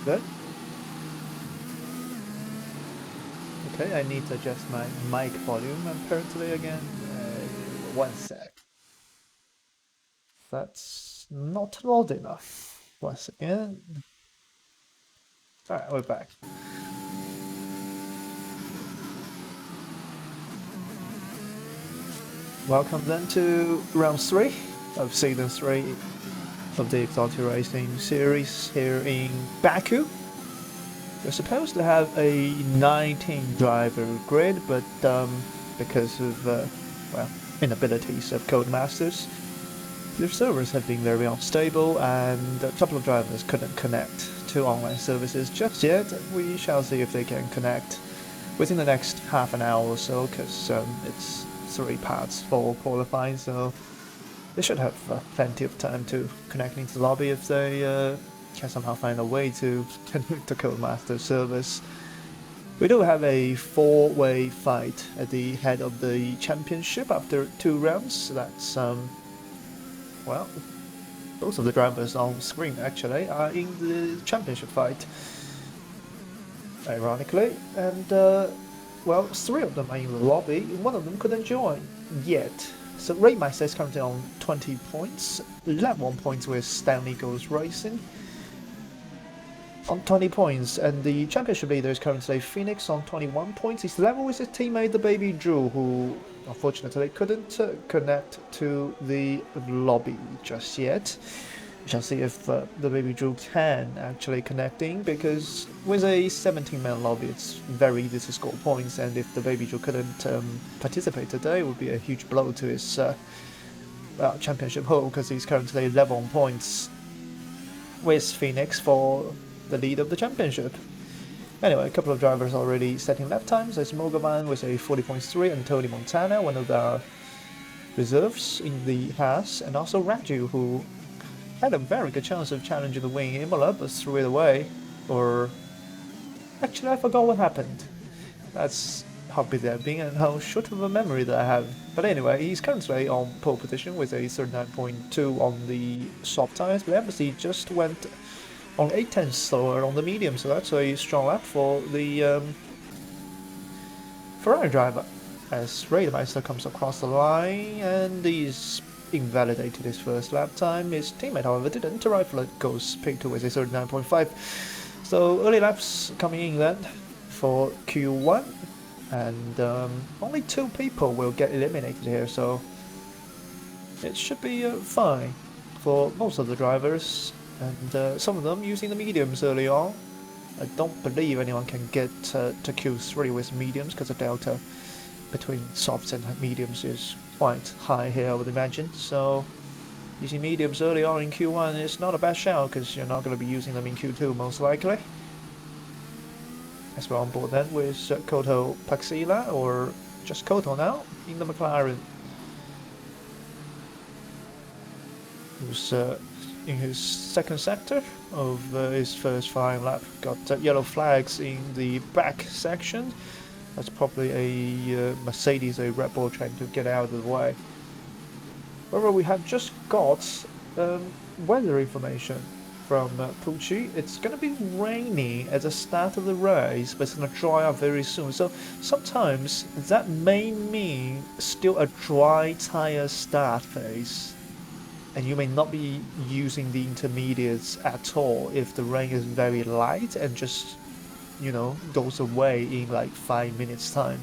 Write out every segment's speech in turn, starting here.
Good. Okay, I need to adjust my mic volume apparently again. One sec. That's not loud enough. Once again. Alright, we're back. Welcome then to round 3 of season 3 of the Exotic Racing series here in Baku. We're supposed to have a 19 driver grid, but because of well, inabilities of Codemasters, the servers have been very unstable and a couple of drivers couldn't connect to online services just yet. We shall see if they can connect within the next half an hour or so, because it's 3 parts for qualifying, so they should have plenty of time to connect into the lobby if they can somehow find a way to connect to Codemaster service. We do have a 4-way fight at the head of the championship after 2 rounds. That's well, both of the drivers on screen actually are in the championship fight, ironically, and well, 3 of them are in the lobby. 1 of them couldn't join yet. So Raymeister is currently on 20 points, left 1 point with Stanley Goes Racing on 20 points, and the championship leader is currently Phoenix on 21 points. He's level with his teammate the Baby Drew, who unfortunately couldn't connect to the lobby just yet. We shall see if the Baby Drew can actually connect in, because with a 17-man lobby it's very easy to score points, and if the Baby Drew couldn't participate today, it would be a huge blow to his championship hole, because he's currently level on points with Phoenix for the lead of the championship. Anyway, a couple of drivers already setting lap times. There's Mogavan with a 40.3 and Tony Montana, one of the reserves in the Haas, and also Raju, who had a very good chance of challenging the win in Imola, but threw it away. Or actually, I forgot what happened. That's how busy I've been and how short of a memory that I have. But anyway, he's currently on pole position with a 39.2 on the soft tires, but Embassy just went on 8/10 slower on the medium, so that's a strong lap for the Ferrari driver. As Raidmeister comes across the line and he's invalidated his first lap time. His teammate, however, didn't. Rifle goes P2 with a 39.5. So early laps coming in then for Q1, and only 2 people will get eliminated here, so it should be fine for most of the drivers, and some of them using the mediums early on. I don't believe anyone can get to Q3 with mediums, because the delta between softs and mediums is quite high here, I would imagine. So using mediums early on in Q1 is not a bad shout, because you're not going to be using them in Q2 most likely. As we're on board then with Koto Paxila, or just Koto now, in the McLaren, who's in his second sector of his first flying lap. Got yellow flags in the back section. That's probably a Mercedes, a Red Bull, trying to get out of the way. However, we have just got weather information from Pucci. It's going to be rainy at the start of the race, but it's going to dry up very soon. So sometimes that may mean still a dry tyre start phase, and you may not be using the intermediates at all if the rain is very light and just, you know, goes away in like 5 minutes time.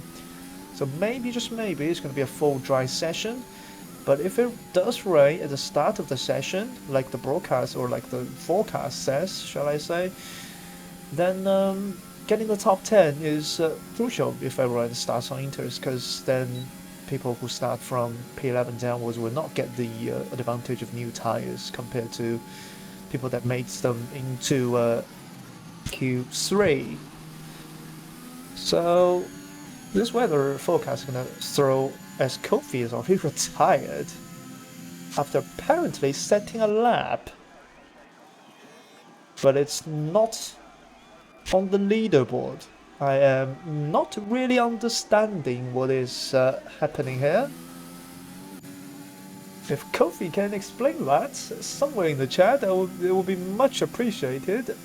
So maybe, just maybe, it's going to be a full dry session. But if it does rain at the start of the session, like the broadcast or like the forecast says, shall I say, then getting the top 10 is crucial if everyone starts on Inters, because then people who start from P11 downwards will not get the advantage of new tires compared to people that made them into Q3. So this weather forecast is going to throw, as Kofi is already retired after apparently setting a lap, but it's not on the leaderboard. I am not really understanding what is happening here. If Kofi can explain that somewhere in the chat, it will be much appreciated.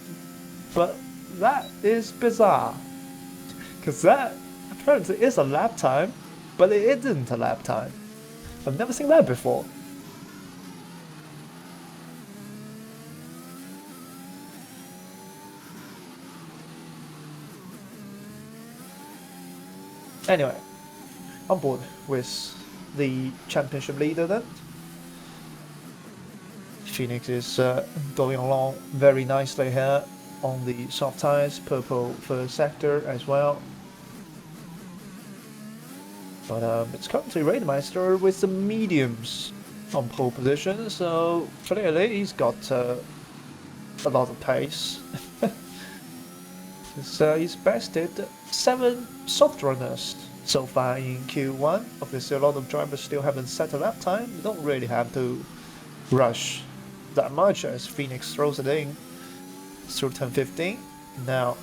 But that is bizarre, because that apparently is a lap time, but it isn't a lap time. I've never seen that before. Anyway, on board with the championship leader then. Phoenix is going along very nicely here on the soft tyres, purple first sector as well. But it's currently Raidmeister with the mediums on pole position, so clearly he's got a lot of pace. He's bested 7 soft runners so far in Q1. Obviously a lot of drivers still haven't set a lap time. You don't really have to rush that much as Phoenix throws it in through turn 15. Now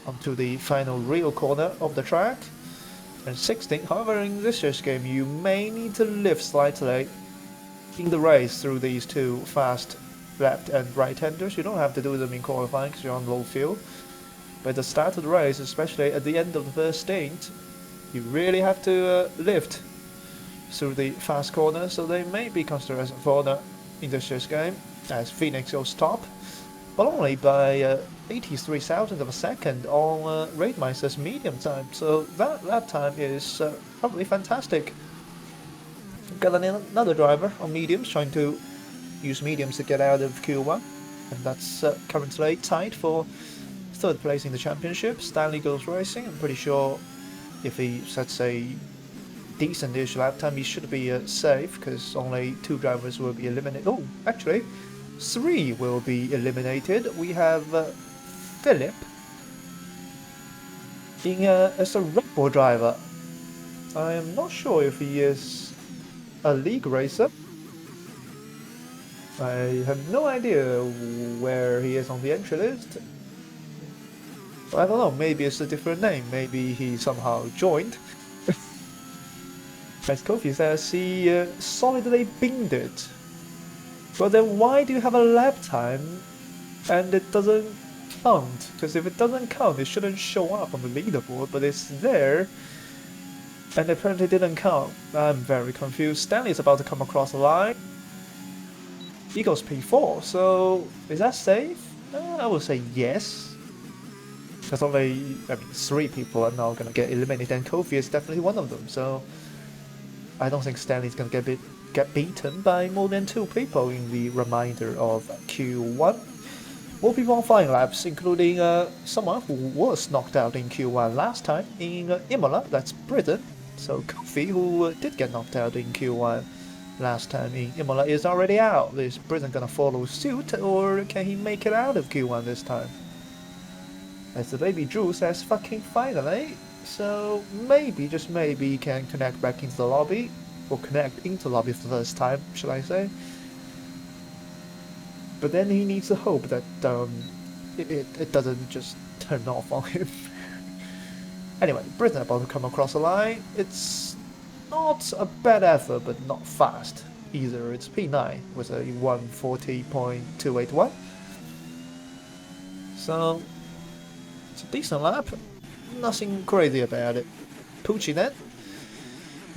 onto the final real corner of the track. And 16, however in this year's game you may need to lift slightly in the race through these 2 fast left and right handers. You don't have to do them in qualifying because you're on low fuel. But at the start of the race, especially at the end of the first stint, you really have to lift through the fast corner, so they may be considered as a corner in this year's game, as Phoenix goes top, but only by 83 thousandths of a second on Raidmeister's medium time, so that lap time is probably fantastic. Got another driver on mediums trying to use mediums to get out of Q1, and that's currently tied for 3rd place in the championship. Stanley Goes Racing. I'm pretty sure if he sets a decent-ish lap time, he should be safe, because only 2 drivers will be eliminated. Oh, actually, 3 will be eliminated. We have Philip being as a Red Bull driver. I am not sure if he is a league racer. I have no idea where he is on the entry list. I don't know, maybe it's a different name, maybe he somehow joined. As Kofi says, he solidly binned it. But then why do you have a lap time and it doesn't count? Because if it doesn't count, it shouldn't show up on the leaderboard, but it's there and apparently didn't count. I'm very confused. Stanley's about to come across the line. He goes P4, so is that safe? I would say yes. Because only 3 people are now going to get eliminated, and Kofi is definitely one of them, so I don't think Stanley's going to get beaten by more than 2 people in the remainder of Q1. More people on flying laps, including someone who was knocked out in Q1 last time in Imola, that's Britain. So Kofi, who did get knocked out in Q1 last time in Imola, is already out. Is Britain going to follow suit, or can he make it out of Q1 this time? As the baby Drew says, fucking finally. So maybe, just maybe, he can connect back into the lobby. Or connect into the lobby for the first time, should I say. But then he needs to hope that it doesn't just turn off on him. Anyway, Britain about to come across the line. It's not a bad effort, but not fast either. It's P9 with a 140.281. So it's a decent lap, nothing crazy about it. Pucci then,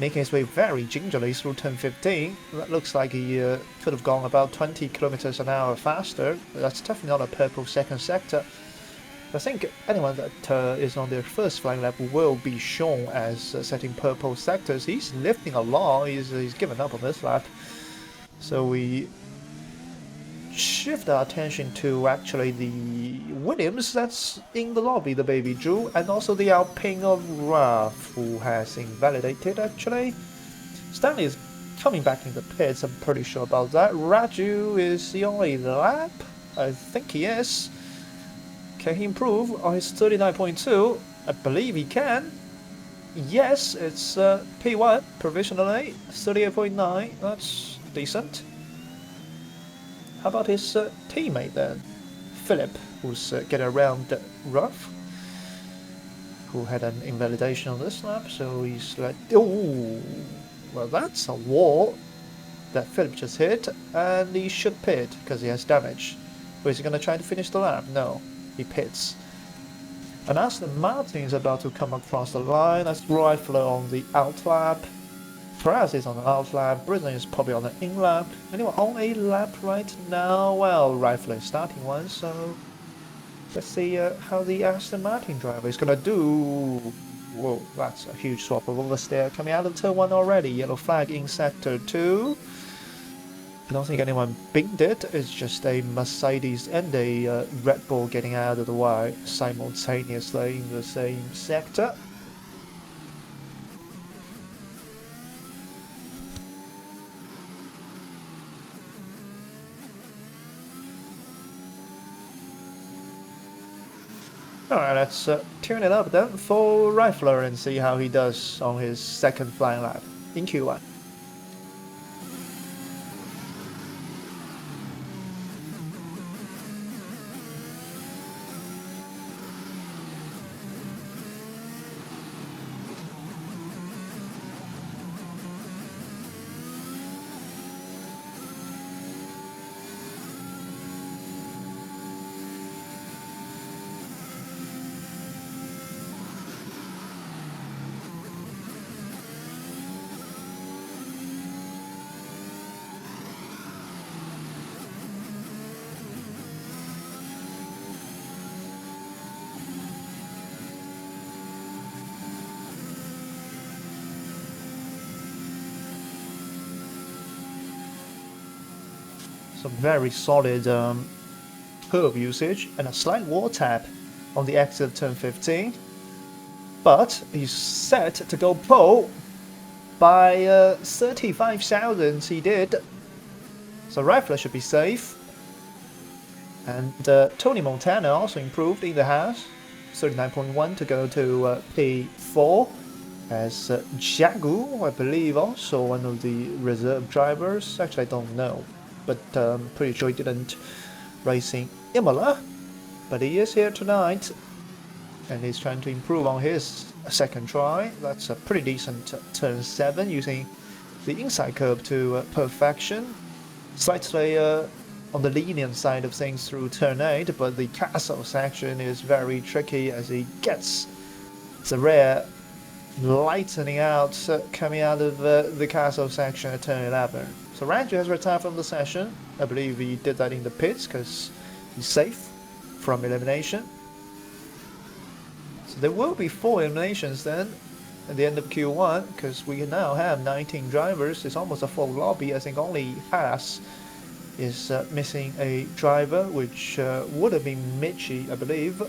making his way very gingerly through turn 15. That looks like he could have gone about 20 kilometers an hour faster. That's definitely not a purple 2nd sector. I think anyone that is on their first flying lap will be shown as setting purple sectors. He's lifting along, he's given up on this lap. So we shift our attention to actually the Williams that's in the lobby, the baby Drew, and also the Alpine of Raf, who has invalidated actually. Stanley is coming back in the pits, I'm pretty sure about that. Raju is the only lap, I think he is. Can he improve on his 39.2? I believe he can. Yes, it's P1 provisionally, 38.9, that's decent. How about his teammate then? Philip, who's getting around Ruff, who had an invalidation on this lap, so he's like, oh, well that's a wall that Philip just hit, and he should pit because he has damage. Or is he going to try to finish the lap? No. he pits. And Aston Martin is about to come across the line. That's Rifler on the out lap. Perez is on the out lap. Britain is probably on the in lap. Anyone on a lap right now? Well, Rifler is starting one, so let's see how the Aston Martin driver is gonna do. Whoa, that's a huge swap of oversteer coming out of turn 1 already. Yellow flag in sector 2. I don't think anyone binged it. It's just a Mercedes and a Red Bull getting out of the way simultaneously in the same sector. Alright, let's tune it up then for Rifler and see how he does on his second flying lap in Q1. Some very solid curve usage and a slight wall tap on the exit of turn 15. But he's set to go pole by 35 thousandths he did. So Rifler should be safe. And Tony Montana also improved in the house. 39.1 to go to P4. As Jagu, I believe, also one of the reserve drivers. Actually, I don't know. But I'm pretty sure he didn't race in Imola. But he is here tonight. And he's trying to improve on his second try. That's a pretty decent turn 7 using the inside curve to perfection. Slightly on the lenient side of things through turn 8, but the castle section is very tricky as he gets the rear lightening out coming out of the castle section at turn 11. So Ranji has retired from the session. I believe he did that in the pits because he's safe from elimination. So there will be 4 eliminations then at the end of Q1 because we now have 19 drivers. It's almost a full lobby. I think only Haas is missing a driver, which would have been Michi, I believe.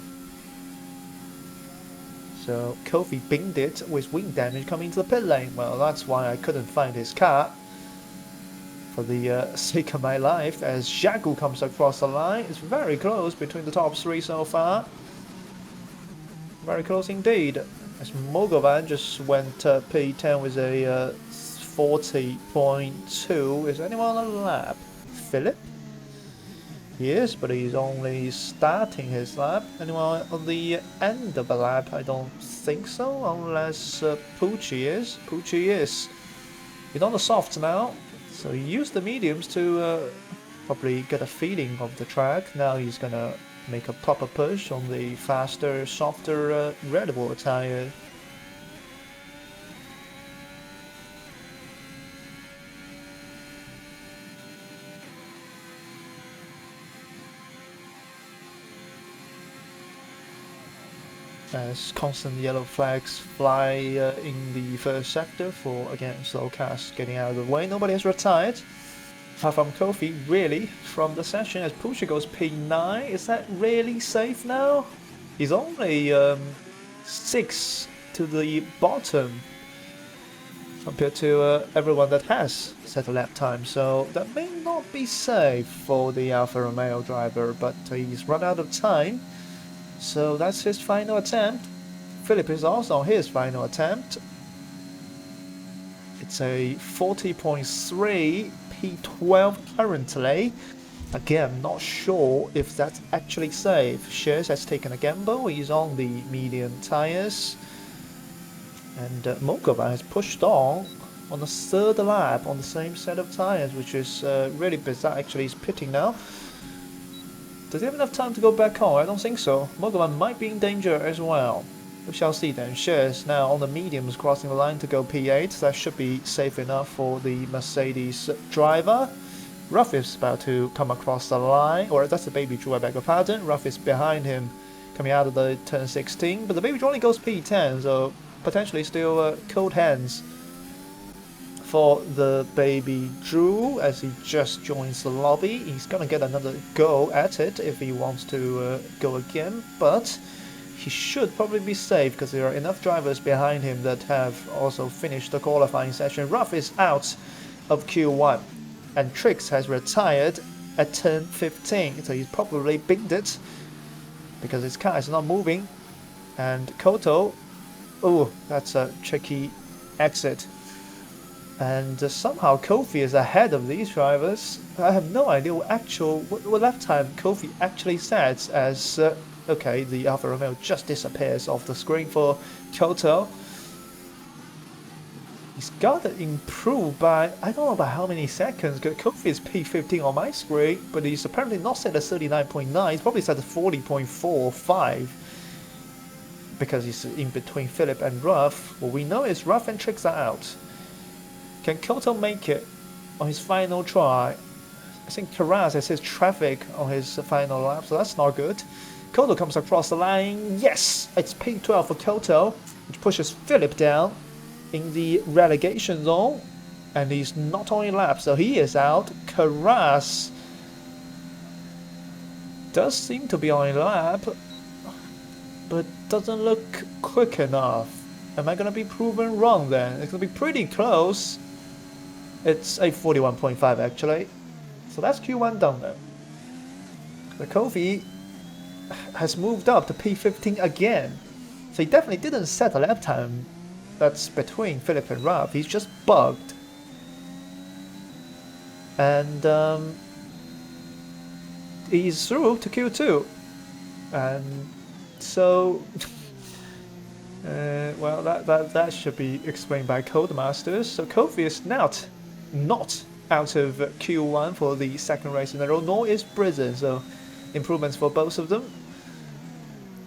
So Kofi binged it with wing damage coming into the pit lane. Well, that's why I couldn't find his car for the sake of my life. As Jagu comes across the line, it's very close between the top 3 so far. Very close indeed. As Mogovan just went P10 with a 40.2. Is anyone on the lap? Philip? He is, but he's only starting his lap. Anyone on the end of the lap? I don't think so, unless Pucci is. Pucci is. He's on the softs now, so he used the mediums to probably get a feeling of the track. Now he's gonna make a proper push on the faster, softer Red Bull tire. As constant yellow flags fly in the first sector for, again, Slowcast getting out of the way. Nobody has retired, apart from Kofi, really, from the session. As Pusha goes P9, is that really safe now? He's only 6 to the bottom compared to everyone that has set a lap time, so that may not be safe for the Alfa Romeo driver, but he's run out of time. So that's his final attempt. Philip is also on his final attempt. It's a 40.3 P12 currently. Again, not sure if that's actually safe. Shears has taken a gamble. He's on the medium tires. And Mokova has pushed on the 3rd lap on the same set of tires, which is really bizarre. Actually, he's pitting now. Does he have enough time to go back home? I don't think so. Mogovan might be in danger as well. We shall see then. Shares now on the mediums crossing the line to go P8. That should be safe enough for the Mercedes driver. Ruff is about to come across the line, or that's the Baby Drew, I beg your pardon. Ruff is behind him coming out of the turn 16, but the Baby Drew only goes P10, so potentially still cold hands for the Baby Drew as he just joins the lobby. He's gonna get another go at it if he wants to go again, but he should probably be safe because there are enough drivers behind him that have also finished the qualifying session. Ruff is out of Q1 and Trix has retired at turn 15, so he's probably bigged it because his car is not moving. And Koto, oh, that's a tricky exit. And somehow Kofi is ahead of these drivers. I have no idea what lap time Kofi actually sets as, okay, the Alfa Romeo just disappears off the screen for Koto. He's got to improve by, I don't know by how many seconds. Kofi is P15 on my screen, but he's apparently not set at 39.9. He's probably set at 40.4 or 5. Because he's in between Philip and Ruff. What we know is Ruff and Trix are out. Can Koto make it on his final try? I think Karaz has his traffic on his final lap, so that's not good. Koto comes across the line. Yes! It's P12 for Koto, which pushes Philip down in the relegation zone. And he's not on a lap, so he is out. Karaz does seem to be on a lap, but doesn't look quick enough. Am I going to be proven wrong then? It's going to be pretty close. It's a 41.5 actually. So that's Q1 done though. The Kofi has moved up to P15 again. So he definitely didn't set a lap time that's between Philip and Ruff. He's just bugged. And he's through to Q2. And so well, that should be explained by Codemasters. So Kofi is not out of Q1 for the second race in a row, nor is Brizzen, so improvements for both of them.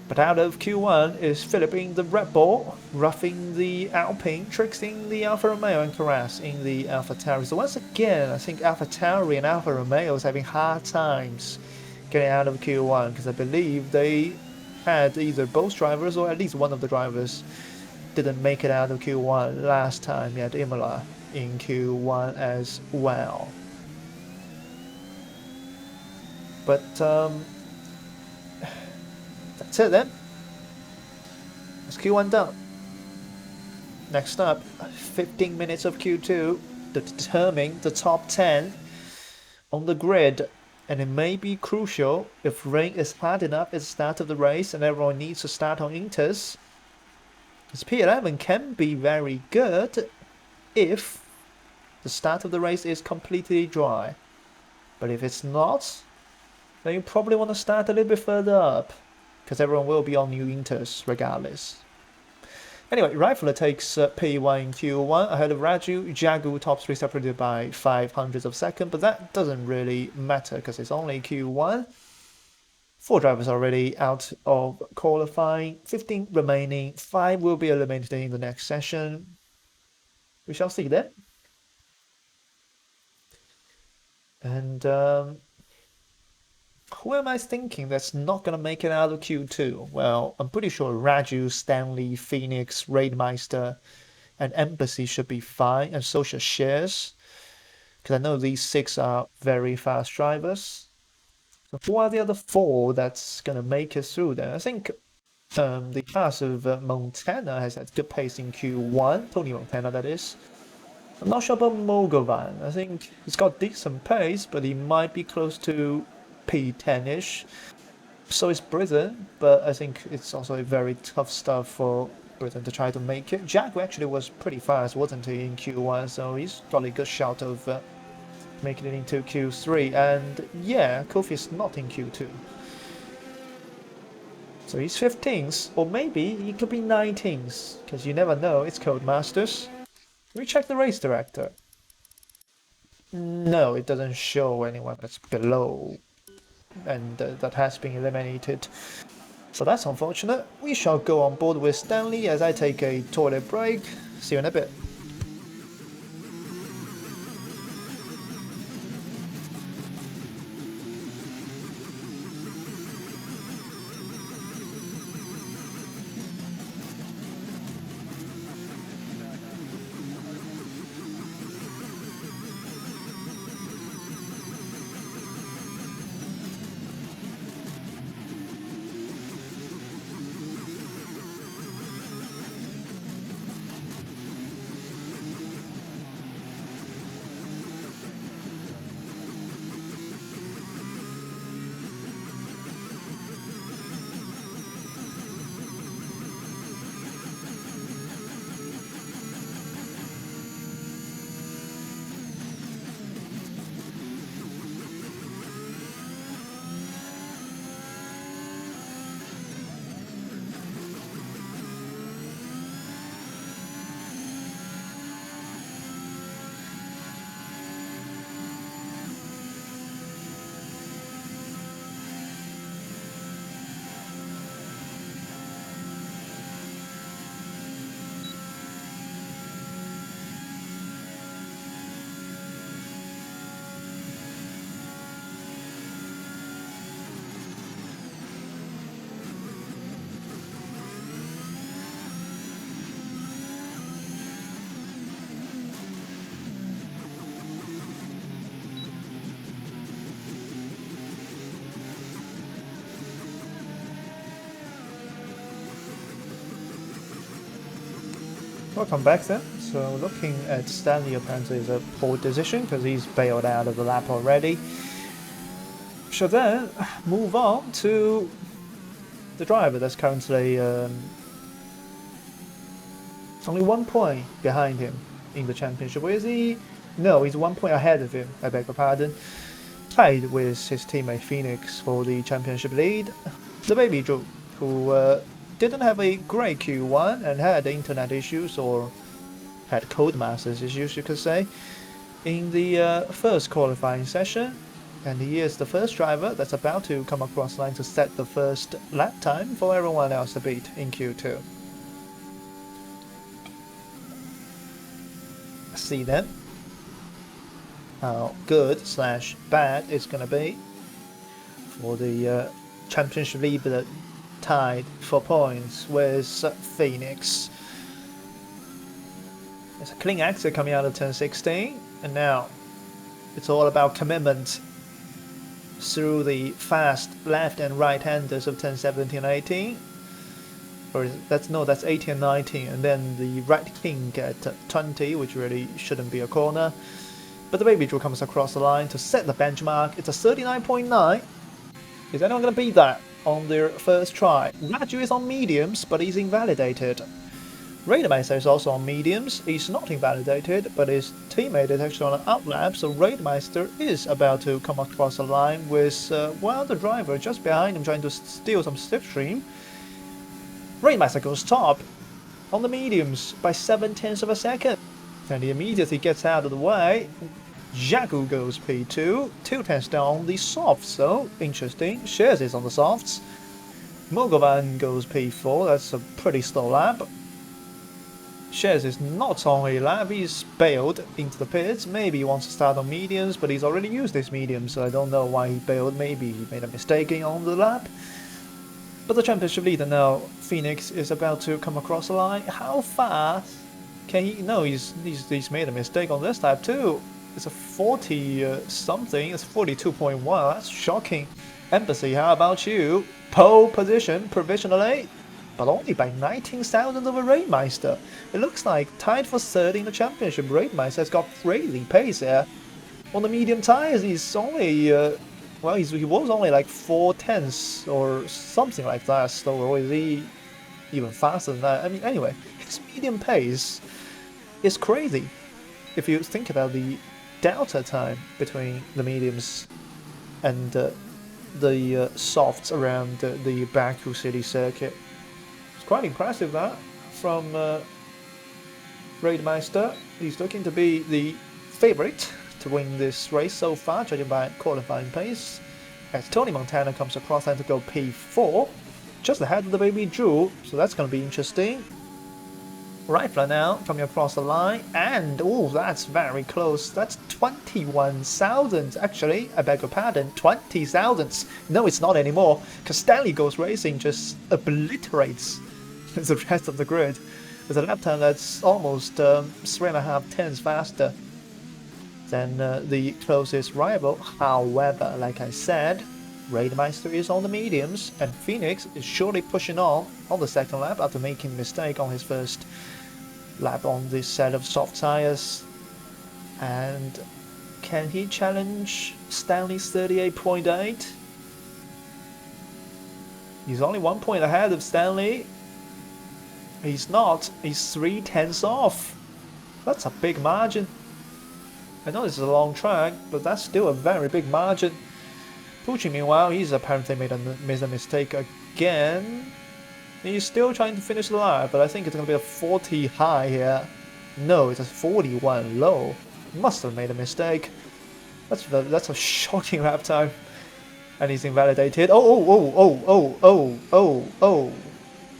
But out of Q1 is Philip in the Red Bull, roughing the Alpine, Trixing the Alfa Romeo, and Karas in the Alpha Tauri. So once again, I think Alpha Tauri and Alfa Romeo is having hard times getting out of Q1 because I believe they had either both drivers or at least one of the drivers didn't make it out of Q1 last time at Imola in Q1 as well. But that's it then. That's Q1 done. Next up, 15 minutes of Q2 to determine the top 10 on the grid. And it may be crucial if rain is hard enough at the start of the race and everyone needs to start on Inters. This P11 can be very good if the start of the race is completely dry. But if it's not, then you probably want to start a little bit further up, because everyone will be on new Inters regardless. Anyway, Rifler takes P1 in Q1 ahead of Raju. Jagu top 3 separated by 500ths of a second, but that doesn't really matter because it's only Q1. 4 drivers already out of qualifying, 15 remaining, 5 will be eliminated in the next session. We shall see then. And who am I thinking that's not going to make it out of Q2? Well, I'm pretty sure Raju, Stanley, Phoenix, Raidmeister, and Embassy should be fine, and so should Shares. Because I know these 6 are very fast drivers. So who are the other 4 that's going to make it through then? I think the class of Montana has had good pace in Q1. Tony Montana, that is. I'm not sure about Mogovan. I think he's got decent pace, but he might be close to P10-ish. So is Brizzen, but I think it's also a very tough stuff for Brizzen to try to make it. Jack actually was pretty fast, wasn't he, in Q1, so he's got a good shot of making it into Q3. And yeah, Kofi is not in Q2. So he's 15th, or maybe he could be 19th, because you never know, it's Codemasters. We check the race director. No, it doesn't show anyone that's below and that has been eliminated. So that's unfortunate. We shall go on board with Stanley as I take a toilet break. See you in a bit. Welcome back then. So looking at Stanley apparently is a poor decision because he's bailed out of the lap already. Shall then move on to the driver that's currently only 1 point behind him in the championship. Where is he? No, he's 1 point ahead of him, I beg your pardon. Tied with his teammate Phoenix for the championship lead. The baby Drew, who didn't have a great Q1 and had internet issues or had Codemasters issues, you could say, in the first qualifying session. And he is the first driver that's about to come across line to set the first lap time for everyone else to beat in Q2. See then how good / bad it's going to be for the championship leader tied for points with Phoenix. There's a clean exit coming out of turn 16, and now it's all about commitment through the fast left and right-handers of turn 17 and 18. Or that's 18 and 19, and then the right king at 20, which really shouldn't be a corner. But the baby Drew comes across the line to set the benchmark. It's a 39.9. Is anyone going to beat that on their first try? Raju is on mediums, but he's invalidated. Raidmeister is also on mediums. He's not invalidated, but his teammate is actually on an outlap, so Raidmeister is about to come across the line with the driver just behind him trying to steal some slipstream. Raidmeister goes top on the mediums by 0.7 of a second, and he immediately gets out of the way. Jagu goes P2, 2/10 down on the softs, so interesting. Shares is on the softs. Mogovan goes P4, that's a pretty slow lap. Shares is not on a lap, he's bailed into the pits. Maybe he wants to start on mediums, but he's already used his mediums, so I don't know why he bailed. Maybe he made a mistake on the lap. But the championship leader now, Phoenix, is about to come across the line. How fast can he? No, he's made a mistake on this lap too. It's a 40 something. It's 42.1. That's shocking. Embassy, how about you? Pole position provisionally, but only by 19,000 of a Raidmeister. It looks like tied for third in the championship. Raidmeister has got crazy pace here. On the medium tires, he's only he was only like 4/10 or something like that slower. Or is he even faster than that? I mean, anyway, his medium pace is crazy. If you think about the delta time between the mediums and the softs around the Baku city circuit, it's quite impressive that from Raidmeister. He's looking to be the favorite to win this race so far, judging by qualifying pace. as Tony Montana comes across and to go P4, just ahead of the baby Drew, so that's going to be interesting. Rifler now coming across the line, and oh, that's very close. That's 21,000. Actually, I beg your pardon, 20,000. No, it's not anymore, because Stanley Goes Racing just obliterates the rest of the grid with a lap time that's almost 3.5 tenths faster than the closest rival. However, like I said, Raidmeister is on the mediums, and Phoenix is surely pushing on the second lap after making a mistake on his first lap on this set of soft tires. And can he challenge Stanley's 38.8? He's only 1 point ahead of Stanley. He's not. He's 3 tenths off. That's a big margin. I know this is a long track, but that's still a very big margin. Pucci, meanwhile, he's apparently made a mistake again. He's still trying to finish the lap, but I think it's going to be a 40 high here. No, it's a 41 low. Must have made a mistake. That's a shocking lap time. And he's invalidated. Oh.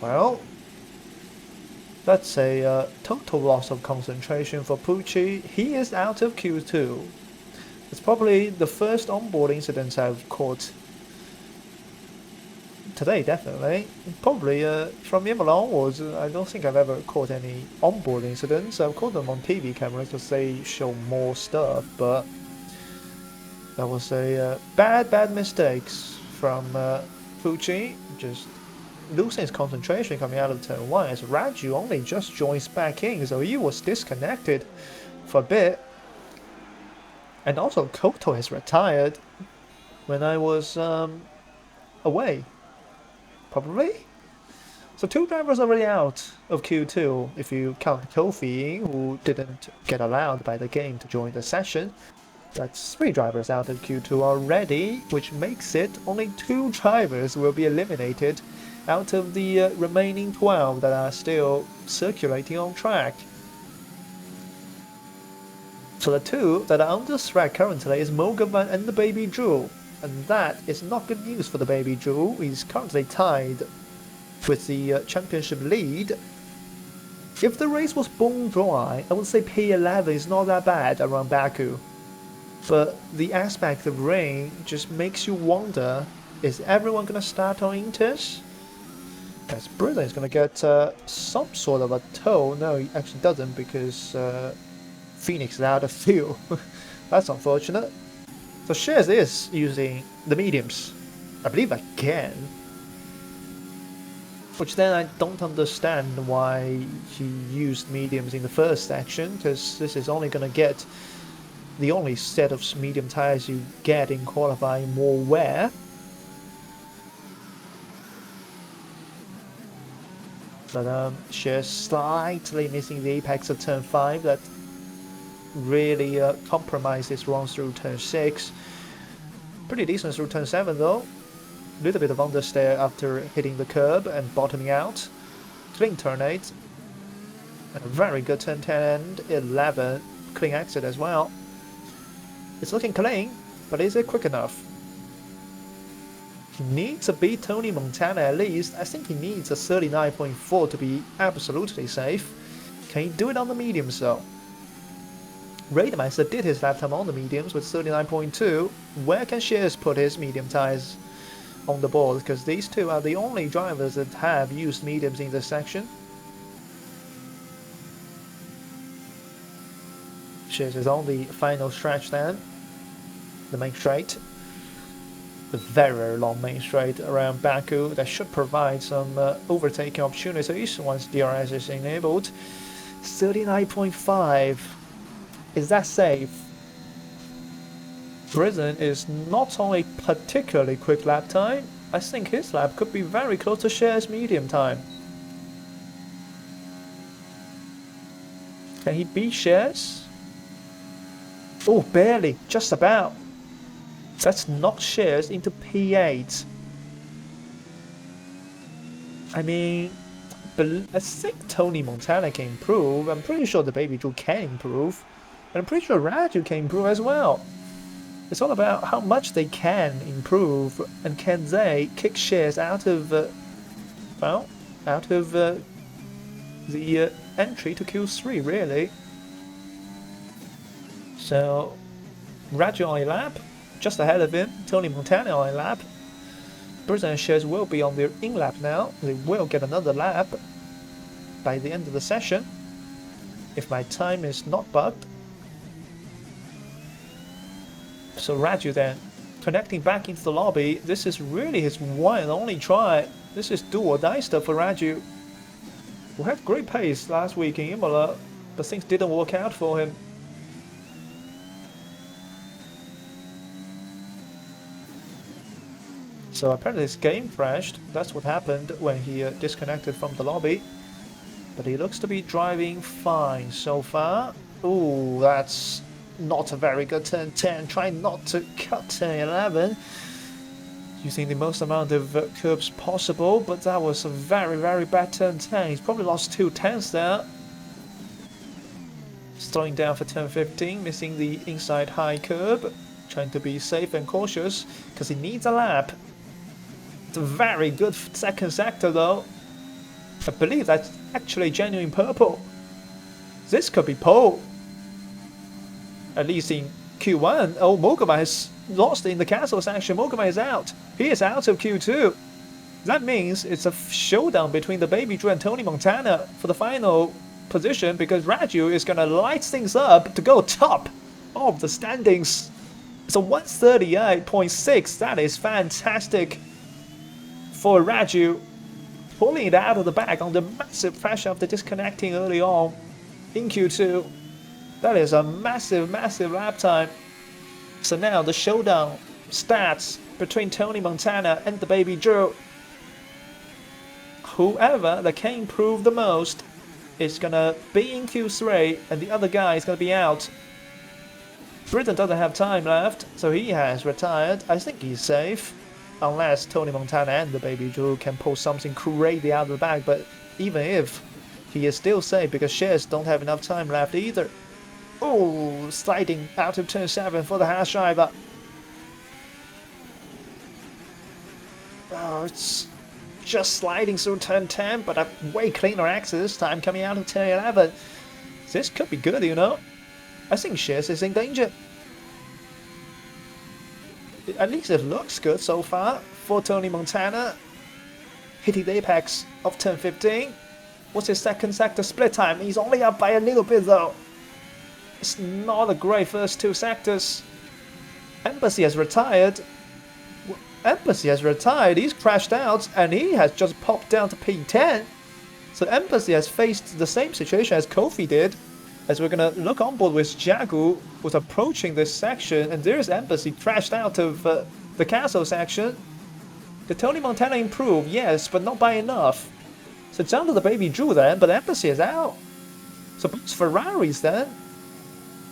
Well, that's a total loss of concentration for Pucci. He is out of Q2. It's probably the first onboard incident I've caught today, definitely. Probably from Imola onwards, I don't think I've ever caught any onboard incidents. I've caught them on TV cameras because they show more stuff, but that was a bad mistakes from Pucci, just losing his concentration coming out of turn 1 as Raju only just joins back in, so he was disconnected for a bit. And also Koto has retired when I was away, probably. So 2 drivers already out of Q2 if you count Kofi, who didn't get allowed by the game to join the session. That's 3 drivers out of Q2 already, which makes it only 2 drivers will be eliminated out of the remaining 12 that are still circulating on track. So the 2 that are under threat currently is Mogavan and the baby Drew, and that is not good news for the baby Drew. He's currently tied with the championship lead. If the race was bone dry, I would say P11 is not that bad around Baku. But the aspect of rain just makes you wonder, is everyone going to start on Inters? As Britain is going to get some sort of a tow. No, he actually doesn't, because Phoenix is out of fuel. That's unfortunate. So Shares is using the mediums, I believe again. Which then I don't understand why he used mediums in the first section, because this is only going to get the only set of medium tires you get in qualifying more wear. But Shares slightly missing the apex of turn 5. That really compromises runs through turn 6. Pretty decent through turn 7 though. Little bit of understeer after hitting the curb and bottoming out. Clean turn 8. And a very good turn 10 and 11. Clean exit as well. It's looking clean, but is it quick enough? He needs to beat Tony Montana at least. I think he needs a 39.4 to be absolutely safe. Can he do it on the mediums though? Raidmeister did his lap time on the mediums with 39.2. Where can Shares put his medium tires on the board? Because these 2 are the only drivers that have used mediums in this section. Shares is on the final stretch then. The main straight. The very long main straight around Baku that should provide some overtaking opportunities once DRS is enabled. 39.5. Is that safe? Britain is not only particularly quick lap time, I think his lap could be very close to Shares' medium time. Can he beat Shares? Oh, barely, just about. That's knocked Shares into P8. I mean, I think Tony Montana can improve. I'm pretty sure the baby Drew can improve. And I'm pretty sure Raju can improve as well. It's all about how much they can improve and can they kick shares out of, well, out of the entry to Q3, really. So, Raju on a lap, just ahead of him, Tony Montana on a lap. Britain shares will be on their in-lap now. They will get another lap by the end of the session, if my time is not bugged. So Raju then, connecting back into the lobby. This is really his one and only try. This is do or die stuff for Raju, who had great pace last week in Imola, but things didn't work out for him. So apparently his game crashed. That's what happened when he disconnected from the lobby. But he looks to be driving fine so far. Ooh, that's not a very good turn 10. Try not to cut turn 11. Using the most amount of curbs possible, but that was a very, very bad turn 10. He's probably lost 2 tenths there. Slowing down for turn 15, missing the inside high curb. Trying to be safe and cautious, because he needs a lap. It's a very good second sector though. I believe that's actually genuine purple. This could be pole. At least in Q1. Oh, Mogama has lost in the castle section. Mogama is out. He is out of Q2. That means it's a showdown between the Baby Drew and Tony Montana for the final position, because Raju is going to light things up to go top of the standings. It's a 138.6. That is fantastic for Raju, pulling it out of the bag under massive pressure after disconnecting early on in Q2. That is a massive, massive lap time. So now the showdown starts between Tony Montana and the Baby Drew. Whoever that can improve the most is gonna be in Q3, and the other guy is gonna be out. Britain doesn't have time left, so he has retired. I think he's safe, unless Tony Montana and the Baby Drew can pull something crazy out of the bag. But even if, he is still safe because shares don't have enough time left either. Oh, sliding out of turn 7 for the hash driver. Oh, it's just sliding through turn 10, but a way cleaner exit this time coming out of turn 11. This could be good, you know. I think shares is in danger. At least it looks good so far for Tony Montana. Hitting the apex of turn 15. What's his second sector split time? He's only up by a little bit though. It's not a great first 2 sectors. Embassy has retired. Embassy has retired. He's crashed out and he has just popped down to P10. So Embassy has faced the same situation as Kofi did. As we're gonna look on board with Jagu, who's approaching this section, and there's Embassy crashed out of the castle section. Did Tony Montana improve? Yes, but not by enough. So it's down to the Baby Drew then, but Embassy is out. So both Ferraris then.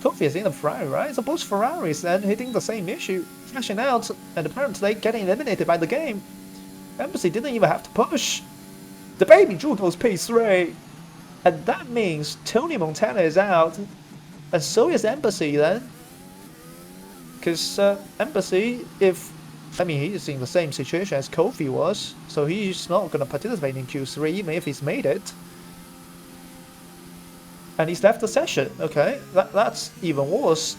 Kofi is in a Ferrari, right? So both Ferraris then hitting the same issue, crashing out, and apparently getting eliminated by the game. Embassy didn't even have to push. The Baby Drew goes P3. And that means Tony Montana is out, and so is Embassy then. Because Embassy, he's in the same situation as Kofi was, so he's not going to participate in Q3 even if he's made it. And he's left the session. Okay, that's even worse.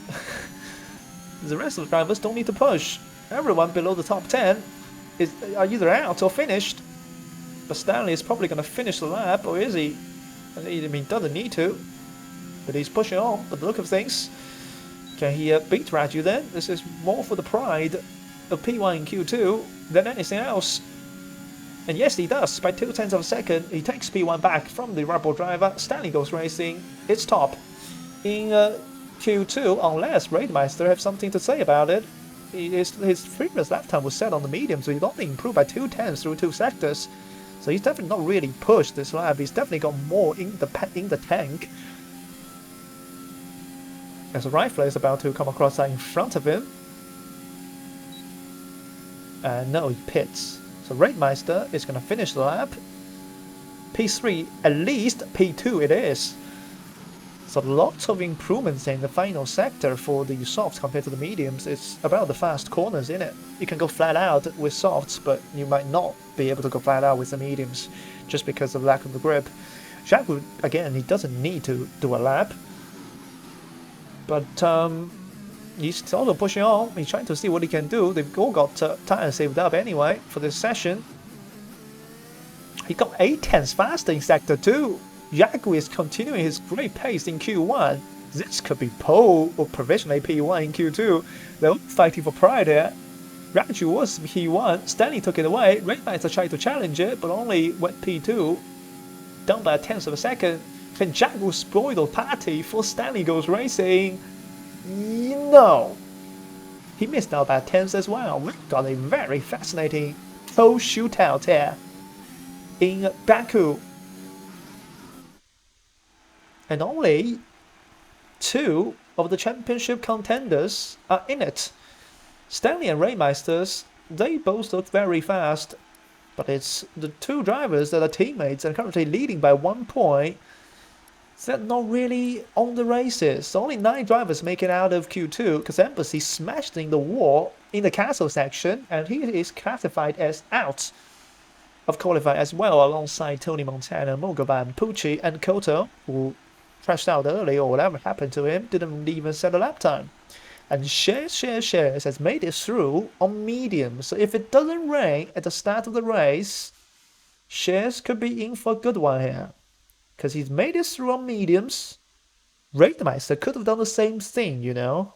The rest of the drivers don't need to push. Everyone below the top 10 are either out or finished. But Stanley is probably going to finish the lap, or is he? I mean, doesn't need to, but he's pushing on by the look of things. Can he beat Raju then? This is more for the pride of P1 in Q2 than anything else. And yes, he does. By 0.2 of a second, he takes P1 back from the Rebel driver. Stanley goes racing. It's top in Q2, unless Raidmeister have something to say about it. His previous lap time was set on the medium, so he's only improved by 0.2 through 2 sectors. So he's definitely not really pushed this lap. He's definitely got more in the tank. As a rifler is about to come across in front of him. And no, he pits. So Raidmeister is going to finish the lap. P3, at least P2 it is. So lots of improvements in the final sector for the softs compared to the mediums. It's about the fast corners in it. You can go flat out with softs, but you might not be able to go flat out with the mediums just because of lack of the grip. Jagu, again, he doesn't need to do a lap, but he's also pushing on. He's trying to see what he can do. They've all got tires saved up anyway for this session. He got 8/10 faster in Sector 2. Jagu is continuing his great pace in Q1. This could be pole or provisionally P1 in Q2. They're all fighting for pride here. Raju was P1, Stanley took it away. Raidmeister tried to challenge it, but only went P2, down by a tenth of a second. Can Jagu spoil the party for Stanley goes racing? No. He missed out by a tenth as well. We've got a very fascinating pole shootout here in Baku. And only 2 of the championship contenders are in it. Stanley and Raidmeisters, they both look very fast, but it's the 2 drivers that are teammates and currently leading by 1 point. They're not really on the races. Only 9 drivers make it out of Q2 because Embassy smashed in the wall in the castle section, and he is classified as out of qualifying as well, alongside Tony Montana, Mogovan, Pucci, and Koto, who crashed out early or whatever happened to him, didn't even set a lap time. And Shares has made it through on medium, so if it doesn't rain at the start of the race, Shares could be in for a good one here. Because he's made it through on mediums. Raidmeister could have done the same thing, you know.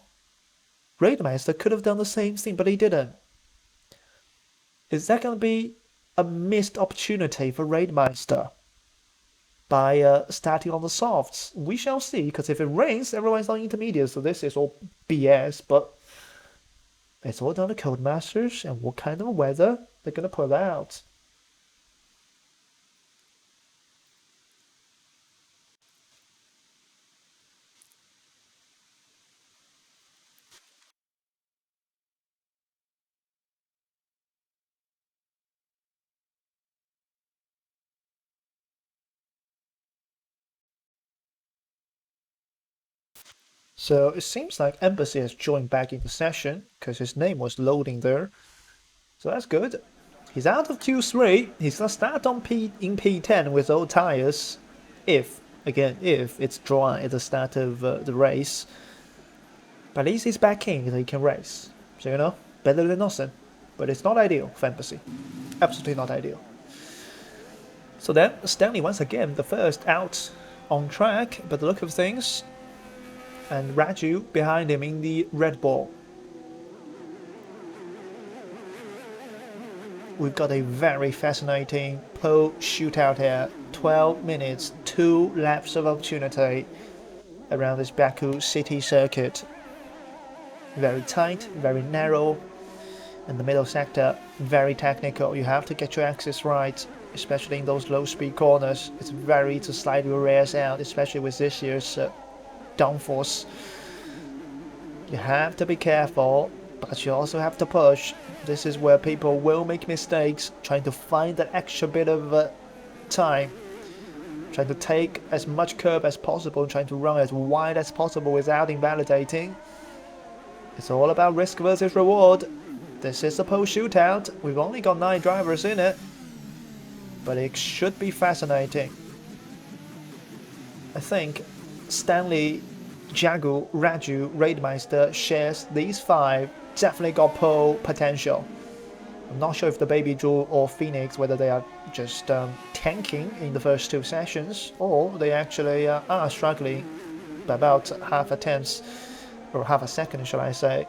Raidmeister could have done the same thing, but he didn't. Is that going to be a missed opportunity for Raidmeister by starting on the softs? We shall see, because if it rains, everyone's on intermediate, so this is all BS, but it's all down to Codemasters and what kind of weather they're going to put out. So it seems like Embassy has joined back in the session because his name was loading there. So that's good. He's out of Q3. He's gonna start on in P10 with old tires. If it's dry at the start of the race. But at least he's back in so he can race. So you know, better than nothing. But it's not ideal for Embassy. Absolutely not ideal. So then Stanley once again the first out on track, but the look of things, and Raju behind him in the Red Bull. We've got a very fascinating pole shootout here. 12 minutes, 2 laps of opportunity around this Baku city circuit. Very tight, very narrow, and the middle sector very technical. You have to get your axis right, especially in those low speed corners. It's very to slide your rears out, especially with this year's downforce. You have to be careful, but you also have to push. This is where people will make mistakes, trying to find that extra bit of time, trying to take as much curb as possible, trying to run as wide as possible without invalidating. It's all about risk versus reward. This is a pole shootout. We've only got 9 drivers in it, but it should be fascinating. I think Stanley, Jagu, Raju, Raidmeister, Shares, these 5 definitely got pole potential. I'm not sure if the Baby Jewel or Phoenix, whether they are just tanking in the first 2 sessions, or they actually are struggling by about half a tenth, or half a second, shall I say,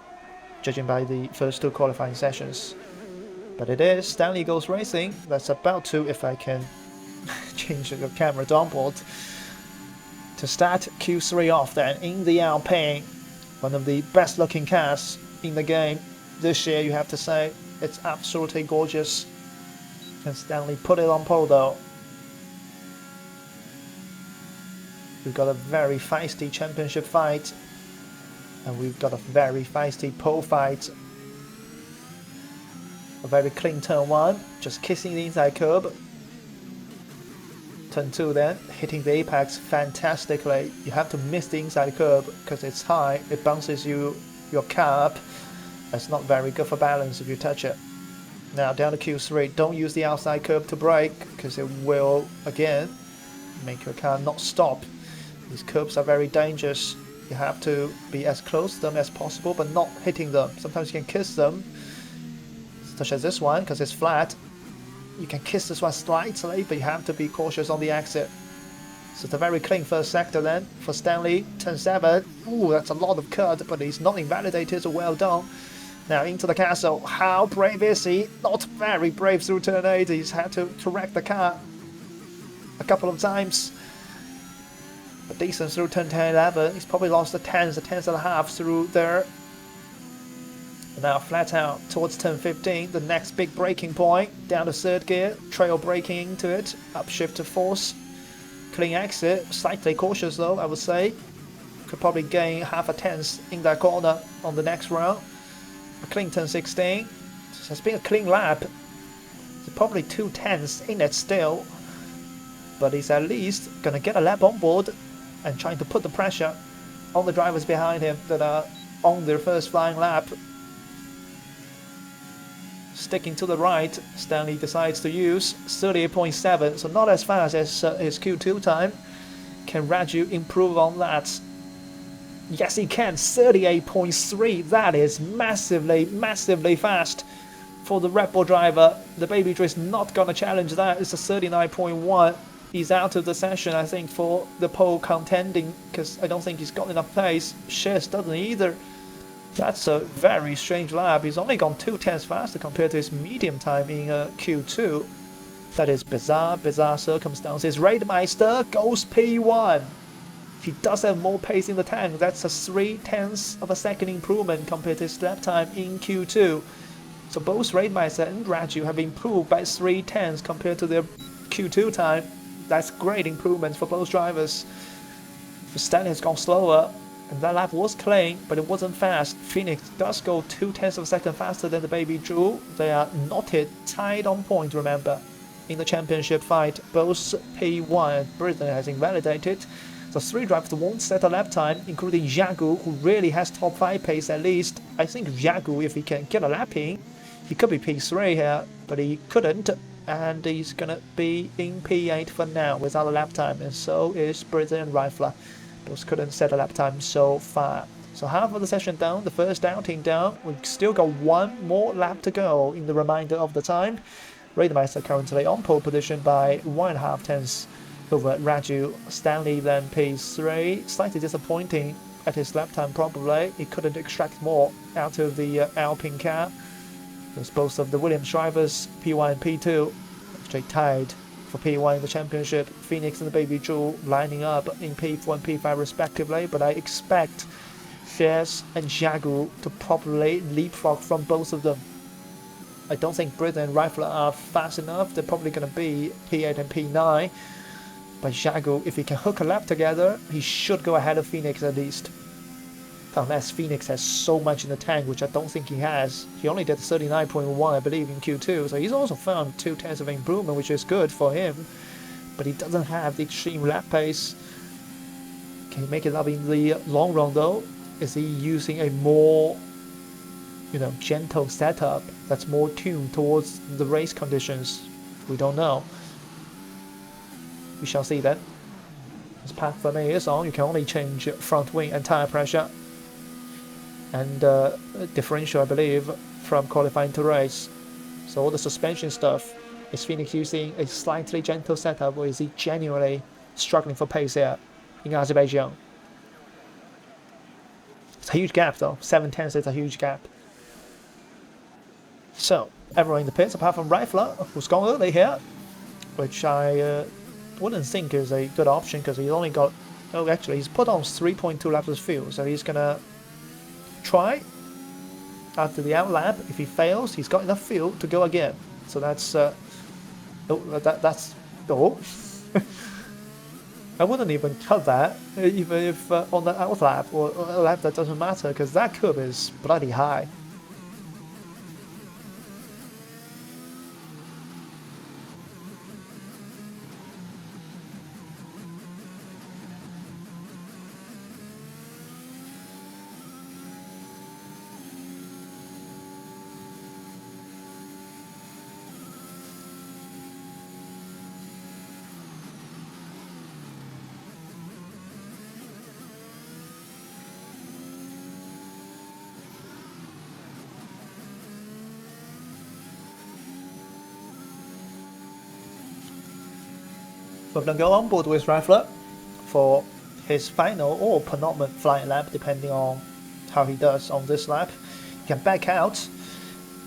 judging by the first 2 qualifying sessions. But it is Stanley Goes Racing. That's about to, if I can change the camera to onboard, to start Q3 off then in the Alpine. One of the best looking cars in the game this year, you have to say. It's absolutely gorgeous. Can Stanley put it on pole though? We've got a very feisty championship fight, and we've got a very feisty pole fight. A very clean turn 1, just kissing the inside curb. Turn 2 then, hitting the apex fantastically. You have to miss the inside curb because it's high, it bounces your car up. That's not very good for balance if you touch it. Now down to Q3, don't use the outside curb to brake because it will, again, make your car not stop. These curbs are very dangerous. You have to be as close to them as possible but not hitting them. Sometimes you can kiss them, such as this one because it's flat. You can kiss this one slightly, but you have to be cautious on the exit. So it's a very clean first sector then for Stanley. Turn 7. Ooh, that's a lot of cut, but he's not invalidated, so well done. Now into the castle. How brave is he? Not very brave through turn 8. He's had to wreck the car a couple of times. But decent through turn 10, 11. He's probably lost the 10s and a half through there. Now flat out towards turn 15, the next big braking point, down to third gear, trail braking into it, upshift to force, clean exit, slightly cautious though I would say, could probably gain half a tenth in that corner on the next round. A clean turn 16, so it's been a clean lap, it's probably 2 tenths in it still, but he's at least gonna get a lap on board and trying to put the pressure on the drivers behind him that are on their first flying lap. Sticking to the right, Stanley decides to use 38.7, so not as fast as his Q2 time. Can Raju improve on that? Yes, he can. 38.3. That is massively fast for the Red Bull driver. The Baby Drew is not going to challenge that. It's a 39.1. He's out of the session, I think, for the pole contending because I don't think he's got enough pace. Shears doesn't either. That's a very strange lap. He's only gone 2 tenths faster compared to his medium time in Q2. That is bizarre circumstances. Raidmeister goes P1. He does have more pace in the tank. That's a 3 tenths of a second improvement compared to his lap time in Q2. So both Raidmeister and Raju have improved by 3 tenths compared to their Q2 time. That's great improvements for both drivers. Stanley has gone slower. And that lap was clean, but it wasn't fast. Phoenix does go 2 tenths of a second faster than the Baby Drew. They are knotted, tied on point, remember, in the championship fight. Both P1 and Britain has invalidated. So 3 drivers won't set a lap time, including Jagu, who really has top 5 pace at least. I think Jagu, if he can get a lap in, he could be P3 here, but he couldn't. And he's going to be in P8 for now without a lap time. And so is Britain and Rifler. Those couldn't set a lap time so far. So half of the session down, the first outing down. We've still got 1 more lap to go in the remainder of the time. Raidmeister currently on pole position by 1.5 tenths over Raju. Stanley then P3. Slightly disappointing at his lap time probably. He couldn't extract more out of the Alpine car. Because both of the Williams drivers, P1 and P2, straight tied for P1 in the championship. Phoenix and the Baby Drew lining up in P4 and P5 respectively, but I expect Shears and Jagu to probably leapfrog from both of them. I don't think Britain and Rifler are fast enough. They're probably going to be P8 and P9, but Jagu, if he can hook a lap together, he should go ahead of Phoenix at least. Unless Phoenix has so much in the tank, which I don't think he has. He only did 39.1, I believe, in Q2, so he's also found 2 tenths of improvement, which is good for him. But he doesn't have the extreme lap pace. Can he make it up in the long run, though? Is he using a more, gentle setup that's more tuned towards the race conditions? We don't know. We shall see then. As path for me is on, you can only change front wing and tire pressure. And differential, I believe, from qualifying to race. So all the suspension stuff, is Phoenix using a slightly gentle setup, or is he genuinely struggling for pace here in Azerbaijan? It's a huge gap though, 7 tenths is a huge gap. So, everyone in the pits apart from Rifler, who's gone early here, which I wouldn't think is a good option because he's only got, actually he's put on 3.2 laps of fuel, so he's gonna try after the out lap. If he fails, he's got enough fuel to go again. So that's I wouldn't even cut that, even if on the out lap or a lap that doesn't matter, because that curve is bloody high. We're going to go on board with Rifler for his final or penultimate flying lap, depending on how he does on this lap. He can back out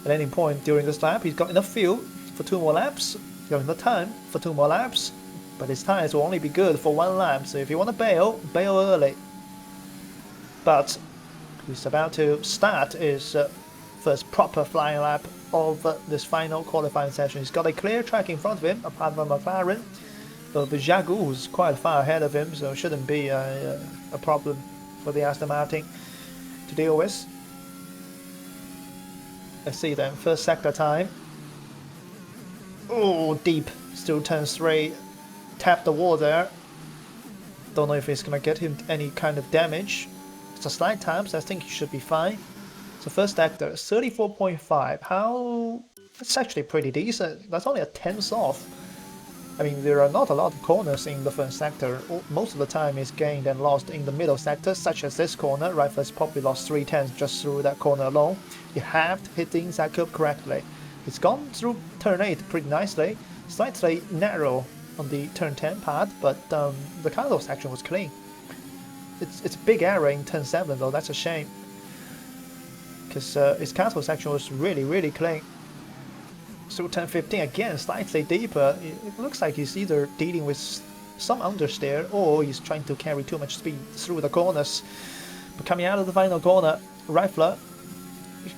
at any point during this lap. He's got enough fuel for 2 more laps. He's got enough time for 2 more laps. But his tires will only be good for 1 lap. So if you want to bail, bail early. But he's about to start his first proper flying lap of this final qualifying session. He's got a clear track in front of him, apart from McLaren. But the Baku, who's quite far ahead of him, so shouldn't be a problem for the Aston Martin to deal with. Let's see then, first sector time. Oh, deep, still turn 3, tap the wall there. Don't know if it's gonna get him any kind of damage. It's a slight tap, so I think he should be fine. So first sector, 34.5. How? That's actually pretty decent. That's only a tenth off. I mean, there are not a lot of corners in the first sector. Most of the time is gained and lost in the middle sector, such as this corner. Rifler's probably lost 3 tenths just through that corner alone. You have to hit the inside curve correctly. It's gone through turn 8 pretty nicely. Slightly narrow on the turn 10 part, but the cargo section was clean. It's a big error in turn 7 though, that's a shame. Because his cargo section was really clean. Through turn 15 again, slightly deeper. It looks like he's either dealing with some understeer or he's trying to carry too much speed through the corners. But coming out of the final corner, Rifler,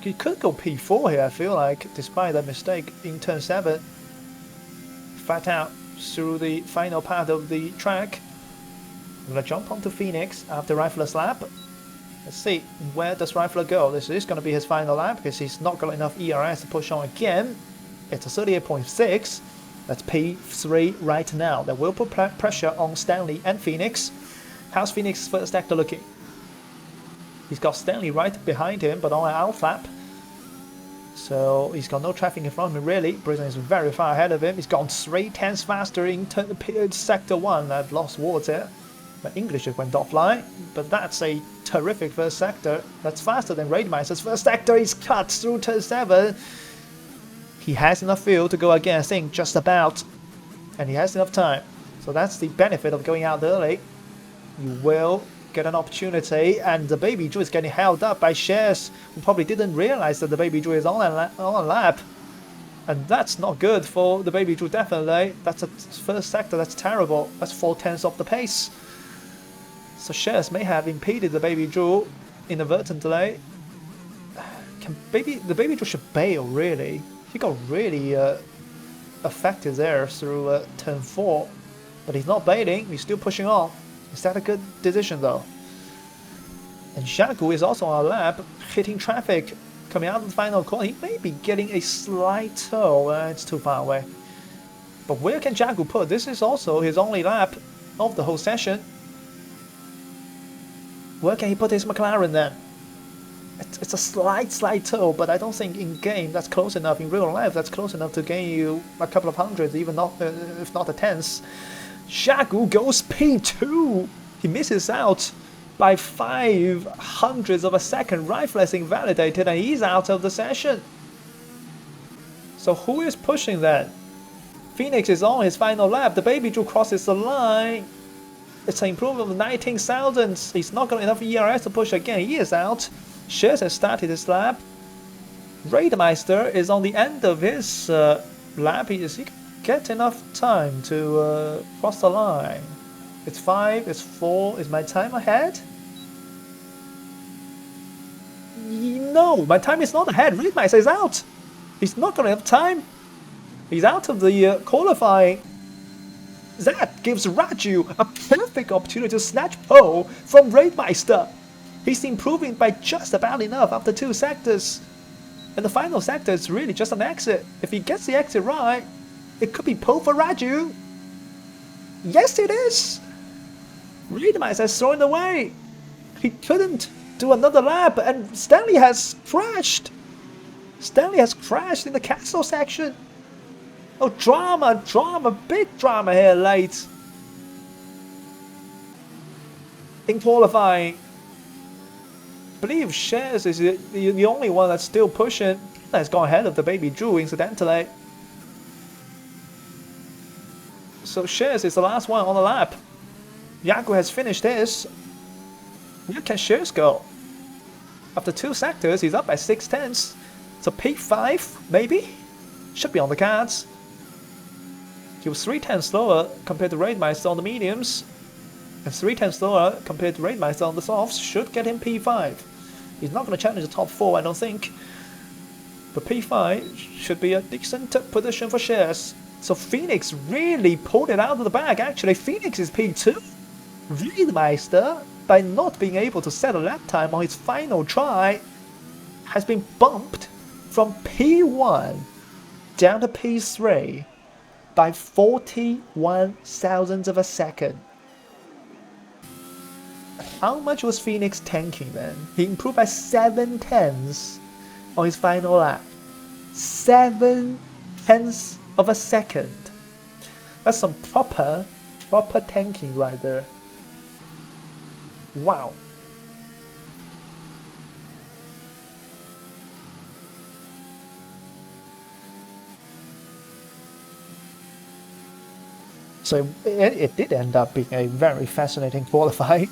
he could go P4 here, I feel like, despite that mistake in turn 7. Flat out through the final part of the track. I'm gonna jump onto Phoenix after Rifler's lap. Let's see, where does Rifler go? This is gonna be his final lap because he's not got enough ERS to push on again. It's a 38.6. That's P3 right now. That will put pressure on Stanley and Phoenix. How's Phoenix's first sector looking? He's got Stanley right behind him, but on an out flap. So he's got no traffic in front of him really. Brisbane is very far ahead of him. He's gone 3 tenths faster in sector 1. I've lost words here. My English just went offline. But that's a terrific first sector. That's faster than Rademeister's first sector. He's cut through turn 7. He has enough fuel to go again, I think, just about. And he has enough time. So that's the benefit of going out early. You will get an opportunity, and the Baby Drew is getting held up by Shares, who probably didn't realize that the Baby Drew is on a lap. And that's not good for the Baby Drew, definitely. That's a first sector, that's terrible. That's 4 tenths off the pace. So Shares may have impeded the Baby Drew inadvertently. The Baby Drew should bail, really. He got really affected there through turn 4, but he's not bailing, he's still pushing on. Is that a good decision though? And Baku is also on a lap, hitting traffic, coming out of the final corner. He may be getting a slight toe, it's too far away. But where can Baku put? This is also his only lap of the whole session. Where can he put his McLaren then? It's a slight toe, but I don't think in game that's close enough. In real life, that's close enough to gain you a couple of hundreds, even not, if not a tenth. Baku goes P2. He misses out by 0.05 of a second. Rifle is invalidated, and he's out of the session. So who is pushing that? Phoenix is on his final lap. The Baby Drew crosses the line. It's an improvement of 19 thousandths. He's not got enough ERS to push again. He is out. Shares has started his lap. Rademeister is on the end of his lap. He get enough time to cross the line. It's 5, it's 4. Is my time ahead? No, my time is not ahead. Rademeister is out. He's not going to have time. He's out of the qualifying. That gives Raju a perfect opportunity to snatch pole from Rademeister. He's improving by just about enough after 2 sectors. And the final sector is really just an exit. If he gets the exit right, it could be pole for Raju. Yes, it is. Rademeister has thrown away. He couldn't do another lap, and Stanley has crashed. Stanley has crashed in the castle section. Oh, drama, big drama here late. In qualifying. I believe Shares is the only one that's still pushing. That's gone ahead of the Baby Drew, incidentally. So Shears is the last one on the lap. Baku has finished his. Where can Shears go? After 2 sectors, he's up by 6/10. So P5, maybe? Should be on the cards. He was 3/10 slower compared to Raidmeister on the mediums. And 3/10 slower compared to Raidmeister on the softs should get him P5. He's not going to challenge the top 4, I don't think. But P5 should be a decent position for Shears. So Phoenix really pulled it out of the bag. Actually, Phoenix is P2. Raidmeister, by not being able to set a lap time on his final try, has been bumped from P1 down to P3 by 41 thousandths of a second. How much was Phoenix tanking then? He improved by 7/10 on his final lap. 7/10 of a second. That's some proper tanking right there. Wow. So it did end up being a very fascinating qualifying.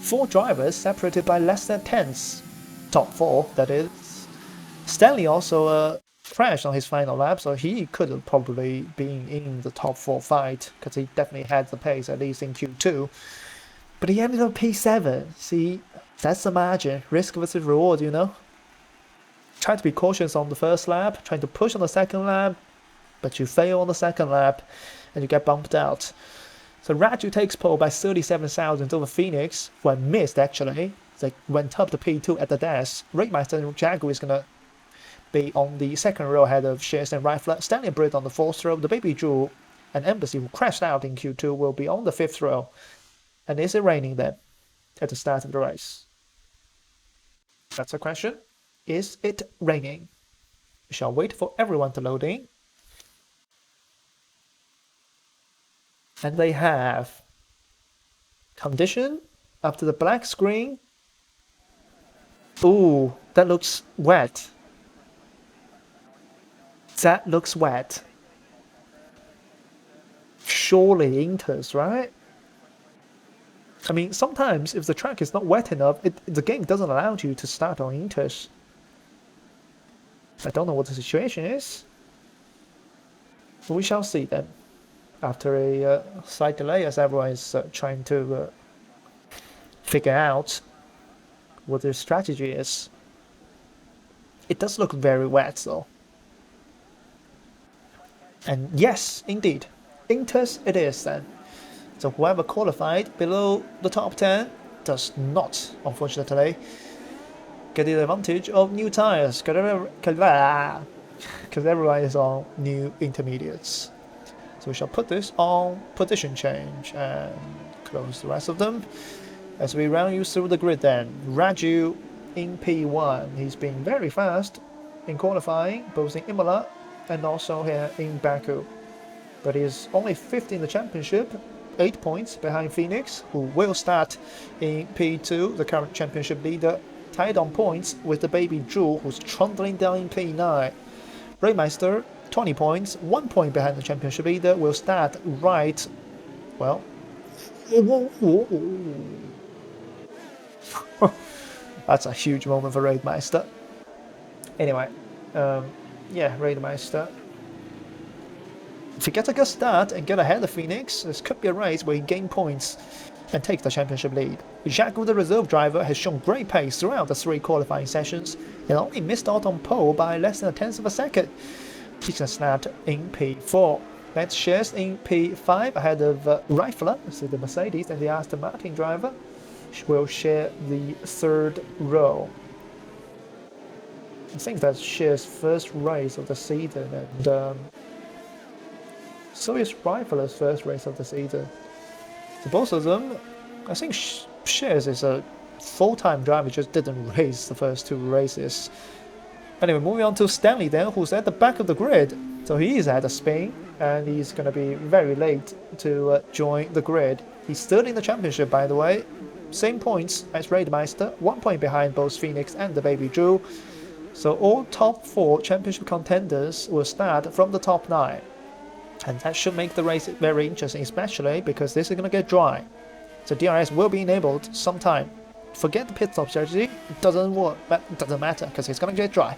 4 drivers separated by less than tenths. Top 4, that is. Stanley also crashed on his final lap, so he could have probably been in the top 4 fight, because he definitely had the pace, at least in Q2. But he ended up P7. See, that's the margin. Risk versus reward, you know? Try to be cautious on the first lap, trying to push on the second lap, but you fail on the second lap, and you get bumped out. So Raju takes pole by 37 thousandths over Phoenix, who I missed actually. They went up to P2 at the dash. Raidmeister and Jagu is going to be on the second row ahead of Shears and Rifler. Stanley and Britt on the 4th row. The Baby Jewel and Embassy, who crashed out in Q2, will be on the 5th row. And is it raining then at the start of the race? That's the question. Is it raining? We shall wait for everyone to load in. And they have condition after the black screen. Ooh, that looks wet. That looks wet. Surely Inters, right? I mean, sometimes if the track is not wet enough, the game doesn't allow you to start on Inters. I don't know what the situation is. But we shall see then. After a slight delay, as everyone is trying to figure out what their strategy is. It does look very wet though. And yes, indeed, Inters it is then. So whoever qualified below the top 10 does not, unfortunately, get the advantage of new tires, because everyone is on new intermediates. So we shall put this on position change and close the rest of them. As we round you through the grid then, Raju in P1, he's been very fast in qualifying, both in Imola and also here in Baku. But he's only 5th in the championship, 8 points behind Phoenix, who will start in P2, the current championship leader, tied on points with the Baby Jewel, who's trundling down in P9. Raidmeister, 20 points, 1 point behind the championship leader, will start right, well, that's a huge moment for Raidmeister. Anyway, yeah, Raidmeister. If he gets a good start and get ahead of Phoenix, this could be a race where he gains points and takes the championship lead. Jagu, the reserve driver, has shown great pace throughout the 3 qualifying sessions and only missed out on pole by less than a tenth of a second. He's going to start in P4. That's Shears in P5 ahead of Rifler, so the Mercedes and the Aston Martin driver will share the 3rd row. I think that's Shears' first race of the season, and so is Rifler's first race of the season. So both of them, I think Shears is a full-time driver, just didn't race the first 2 races. Anyway, moving on to Stanley then, who's at the back of the grid. So he is at a spin, and he's going to be very late to join the grid. He's 3rd in the championship, by the way. Same points as Raidmeister, 1 point behind both Phoenix and the Baby Jewel. So all top 4 championship contenders will start from the top 9. And that should make the race very interesting, especially because this is going to get dry. So DRS will be enabled sometime. Forget the pit stop strategy, it doesn't work, but it doesn't matter because it's going to get dry.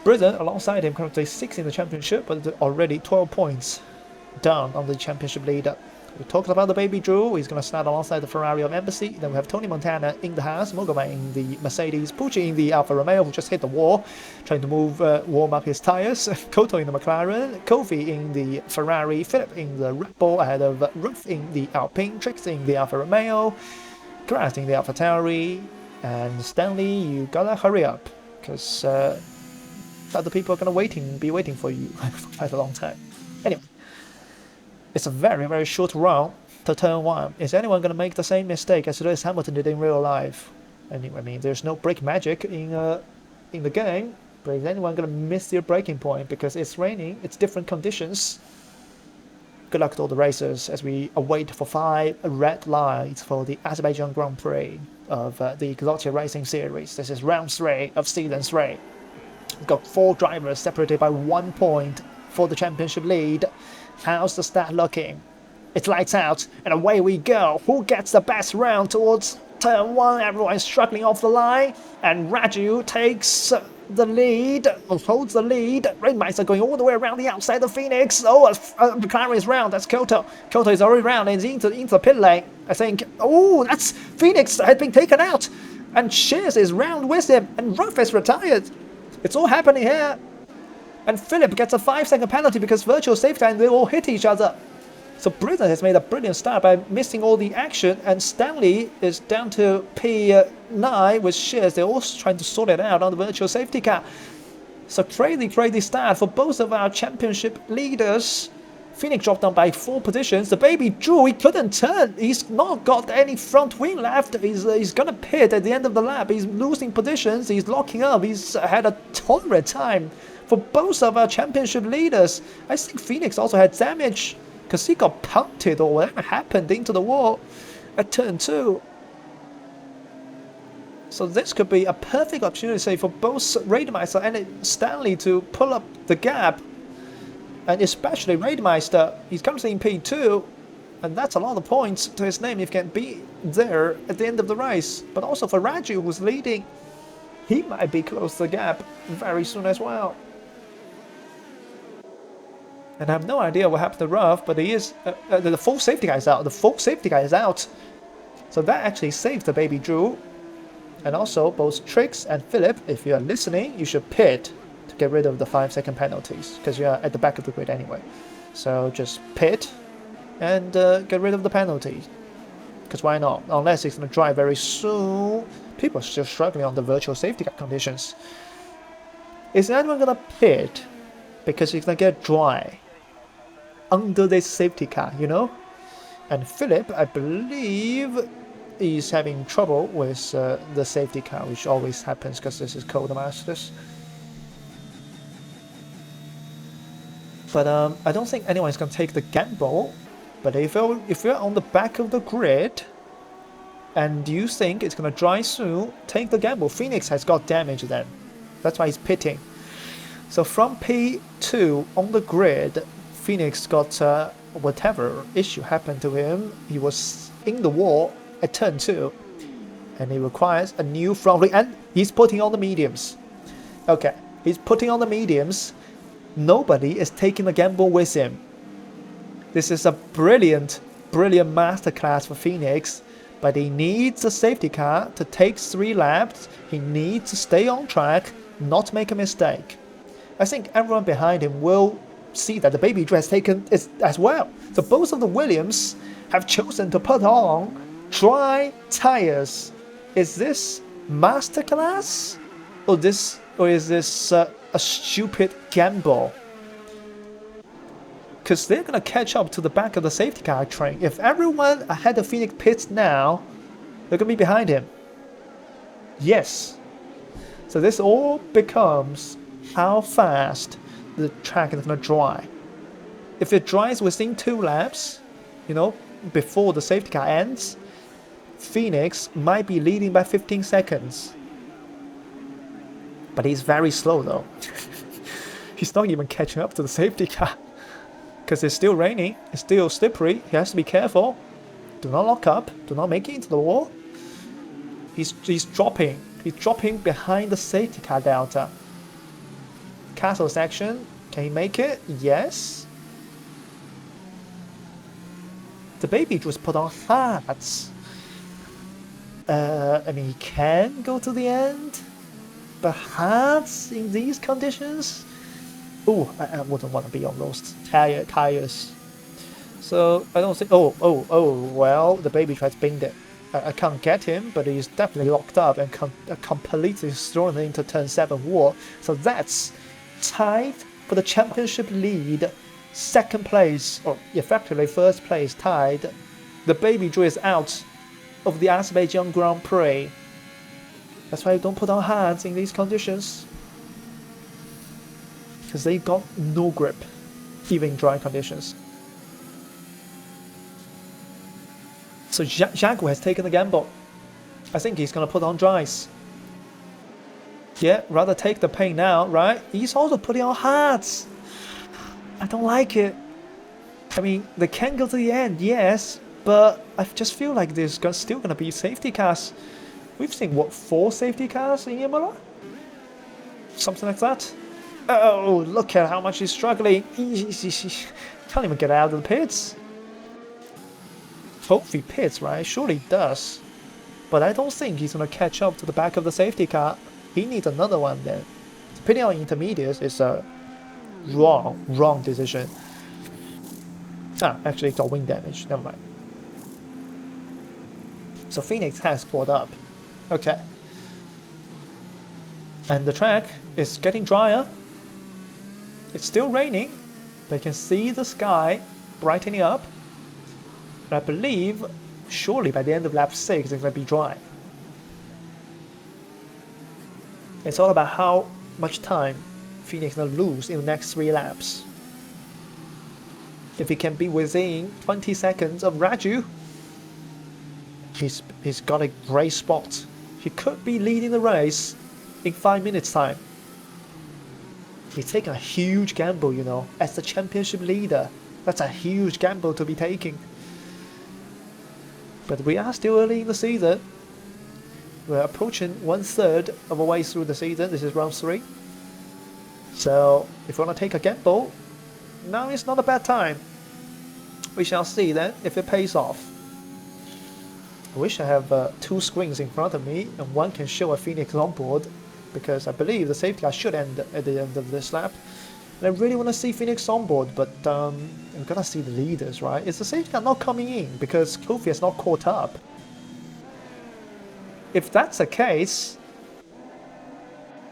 Britain, alongside him, currently 6th in the championship, but already 12 points down on the championship leader. We talked about the baby Drew. He's going to start alongside the Ferrari of Embassy. Then we have Tony Montana in the house, Mogoma in the Mercedes, Pucci in the Alfa Romeo, who just hit the wall, trying to warm up his tires. Koto in the McLaren, Kofi in the Ferrari, Philip in the Red Bull, ahead of Ruff in the Alpine, Trix in the Alfa Romeo, Grass in the Alfa Tauri, and Stanley, you gotta hurry up, because other people are gonna be waiting for you for quite a long time. Anyway. It's a very, very short run to turn 1. Is anyone going to make the same mistake as Lewis Hamilton did in real life? Anyway, I mean, there's no brake magic in the game, but is anyone going to miss their braking point because it's raining, it's different conditions? Good luck to all the racers as we await for 5 red lights for the Azerbaijan Grand Prix of the Exotic Racing Series. This is round 3 of season 3. We've got 4 drivers separated by 1 point for the championship lead. How's the stat looking? It's lights out, and away we go. Who gets the best round towards turn 1? Everyone's struggling off the line, and Raju takes the lead, or holds the lead. Rainmeister going all the way around the outside of Phoenix. Oh, McLaren is round. That's Koto. Koto is already round and into the pit lane. I think. Oh, that's Phoenix has been taken out, and Shears is round with him, and Ruff is retired. It's all happening here. And Philip gets a 5-second penalty because virtual safety and they all hit each other. So Britain has made a brilliant start by missing all the action, and Stanley is down to P9 with Shears. They're also trying to sort it out on the virtual safety car. So crazy start for both of our championship leaders. Phoenix dropped down by 4 positions. The baby Drew, he couldn't turn. He's not got any front wing left. He's gonna pit at the end of the lap. He's losing positions. He's locking up. He's had a torrid time. For both of our championship leaders, I think Phoenix also had damage because he got punted or whatever happened into the wall at turn 2. So this could be a perfect opportunity for both Raidmeister and Stanley to pull up the gap. And especially Raidmeister, he's currently in P2, and that's a lot of points to his name if he can be there at the end of the race. But also for Raju, who's leading, he might be close to the gap very soon as well. And I have no idea what happened to Ruff, but he is the full safety guy is out. The full safety guy is out, so that actually saved the baby Drew. And also both Trix and Philip, if you are listening, you should pit to get rid of the 5-second penalties because you are at the back of the grid anyway. So just pit and get rid of the penalties. Because why not? Unless it's going to dry very soon. People are still struggling on the virtual safety car conditions. Is anyone going to pit because it's going to get dry under this safety car, you know? And Philip, I believe, is having trouble with the safety car, which always happens because this is Codemasters. But I don't think anyone's going to take the gamble. But if you're on the back of the grid and you think it's going to dry soon, take the gamble. Phoenix has got damage then. That's why he's pitting. So from P2 on the grid, Phoenix got whatever issue happened to him. He was in the wall at turn 2. And he requires a new front wing. And he's putting on the mediums. Okay, he's putting on the mediums. Nobody is taking the gamble with him. This is a brilliant masterclass for Phoenix, but he needs a safety car to take 3 laps. He needs to stay on track, not make a mistake. I think everyone behind him will see that the baby Drew has taken it as well. So both of the Williams have chosen to put on dry tires. Is this masterclass, or is this a stupid gamble? Because they're going to catch up to the back of the safety car train. If everyone ahead of Phoenix pits now, they're going to be behind him. Yes. So this all becomes how fast the track is going to dry. If it dries within 2 laps, you know, before the safety car ends, Phoenix might be leading by 15 seconds. But he's very slow though. He's not even catching up to the safety car. Because it's still raining. It's still slippery. He has to be careful. Do not lock up. Do not make it into the wall. He's dropping. He's dropping behind the safety car delta. Castle section. Can he make it? Yes. The baby just put on hats. I mean, he can go to the end. Perhaps in these conditions. Oh, I wouldn't want to be on those tires. So I don't think. Oh. Well, the baby tried to bend it. I can't get him, but he's definitely locked up and completely thrown into turn 7 wall. So that's tied for the championship lead. Second place, or effectively first place, tied. The baby drew is out of the Azerbaijan Grand Prix. That's why you don't put on hands in these conditions. Because they got no grip, even in dry conditions. So Jaguar has taken the gamble. I think he's going to put on dries. Yeah, rather take the pain now, right? He's also putting on hats. I don't like it. I mean, they can go to the end, yes, but I just feel like there's still going to be safety cars. We've seen, what, 4 safety cars in Imola? Something like that. Oh, look at how much he's struggling. He can't even get out of the pits. Hopefully pits, right? Surely he does. But I don't think he's going to catch up to the back of the safety car. He needs another one then. Pitting on intermediates is a wrong decision. Actually it's got wing damage. Never mind. So Phoenix has caught up. Okay. And the track is getting drier. It's still raining. But you can see the sky brightening up. I believe, surely by the end of lap 6, it's going to be dry. It's all about how much time Phoenix is going to lose in the next 3 laps. If he can be within 20 seconds of Raju, he's got a great spot. He could be leading the race in 5 minutes time. He's taking a huge gamble, you know, as the championship leader. That's a huge gamble to be taking. But we are still early in the season. We're approaching 1/3 of a way through the season. This is round 3. So if you want to take a gamble, now is not a bad time. We shall see then if it pays off. I wish I have 2 screens in front of me and one can show a Phoenix on board, because I believe the safety car should end at the end of this lap. And I really want to see Phoenix on board, but I'm gonna see the leaders, right? Is the safety car not coming in because Kofi has not caught up? If that's the case,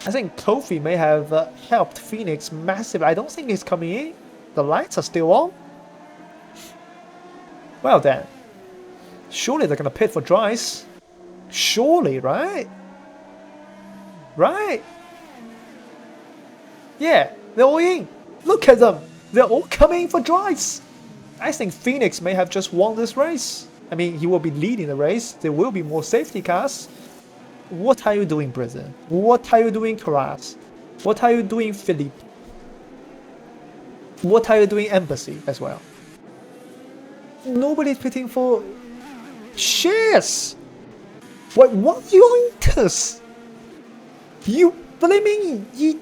I think Kofi may have helped Phoenix massively. I don't think he's coming in. The lights are still on. Well then, surely they're gonna pit for dries. Surely, right? Right? Yeah, they're all in. Look at them. They're all coming for dries. I think Phoenix may have just won this race. I mean, he will be leading the race. There will be more safety cars. What are you doing, Brazil? What are you doing, Carras? What are you doing, Philippe? What are you doing, Embassy, as well? Nobody's pitting for shares. What are you on this? You blaming you?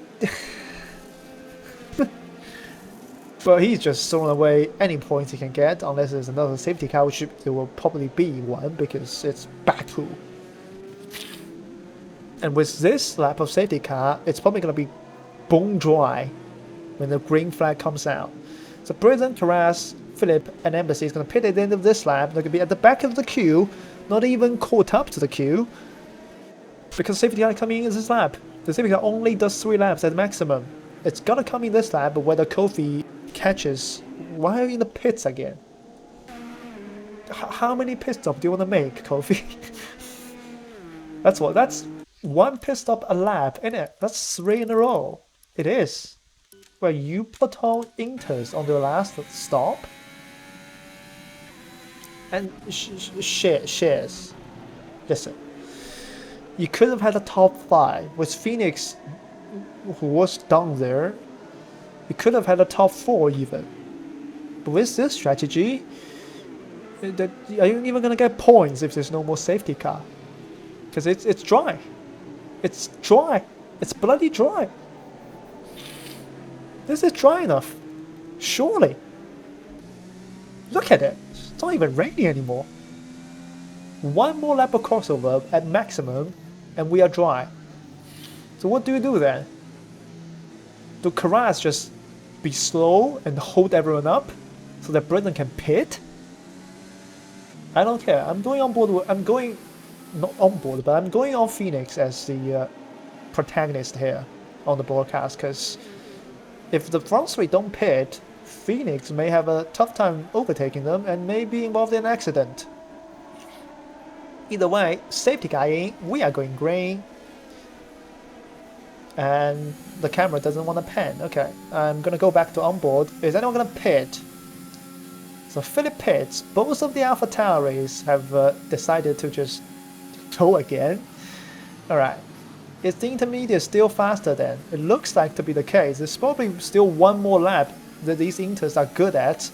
But he's just thrown away any points he can get, unless there's another safety car, which there will probably be one because it's Baku. And with this lap of safety car, it's probably going to be bone dry when the green flag comes out. So Britain, Carras, Philip, and Embassy is going to pit at the end of this lap. They're going to be at the back of the queue, not even caught up to the queue, because safety car coming in this lap. The safety car only does 3 laps at maximum. It's going to come in this lap, but whether Kofi catches, why are you in the pits again? How many pit stops do you want to make, Kofi? That's 1 pit stop a lap, isn't it? That's 3 in a row. It is. Well, you put on inters on the last stop. And shares. Listen. You could have had a top 5 with Phoenix, who was down there. You could have had a top 4 even. But with this strategy, are you even gonna get points if there's no more safety car? Because it's dry. It's dry. It's bloody dry. This is dry enough. Surely. Look at it. It's not even raining anymore. One more lap of crossover at maximum, and we are dry. So what do you do then? Do Karas just be slow and hold everyone up so that Britain can pit? I don't care. I'm going on board. I'm going not on board, but I'm going on Phoenix as the protagonist here on the broadcast, because if the front three don't pit, Phoenix may have a tough time overtaking them and may be involved in an accident. Either way, safety guy in, we are going green. And the camera doesn't want to pan. Okay, I'm going to go back to onboard. Is anyone going to pit? So Philip pits. Both of the Alpha Tauris have decided to just go again. Alright. Is the intermediate still faster then? It looks like to be the case. There's probably still one more lap that these Inters are good at.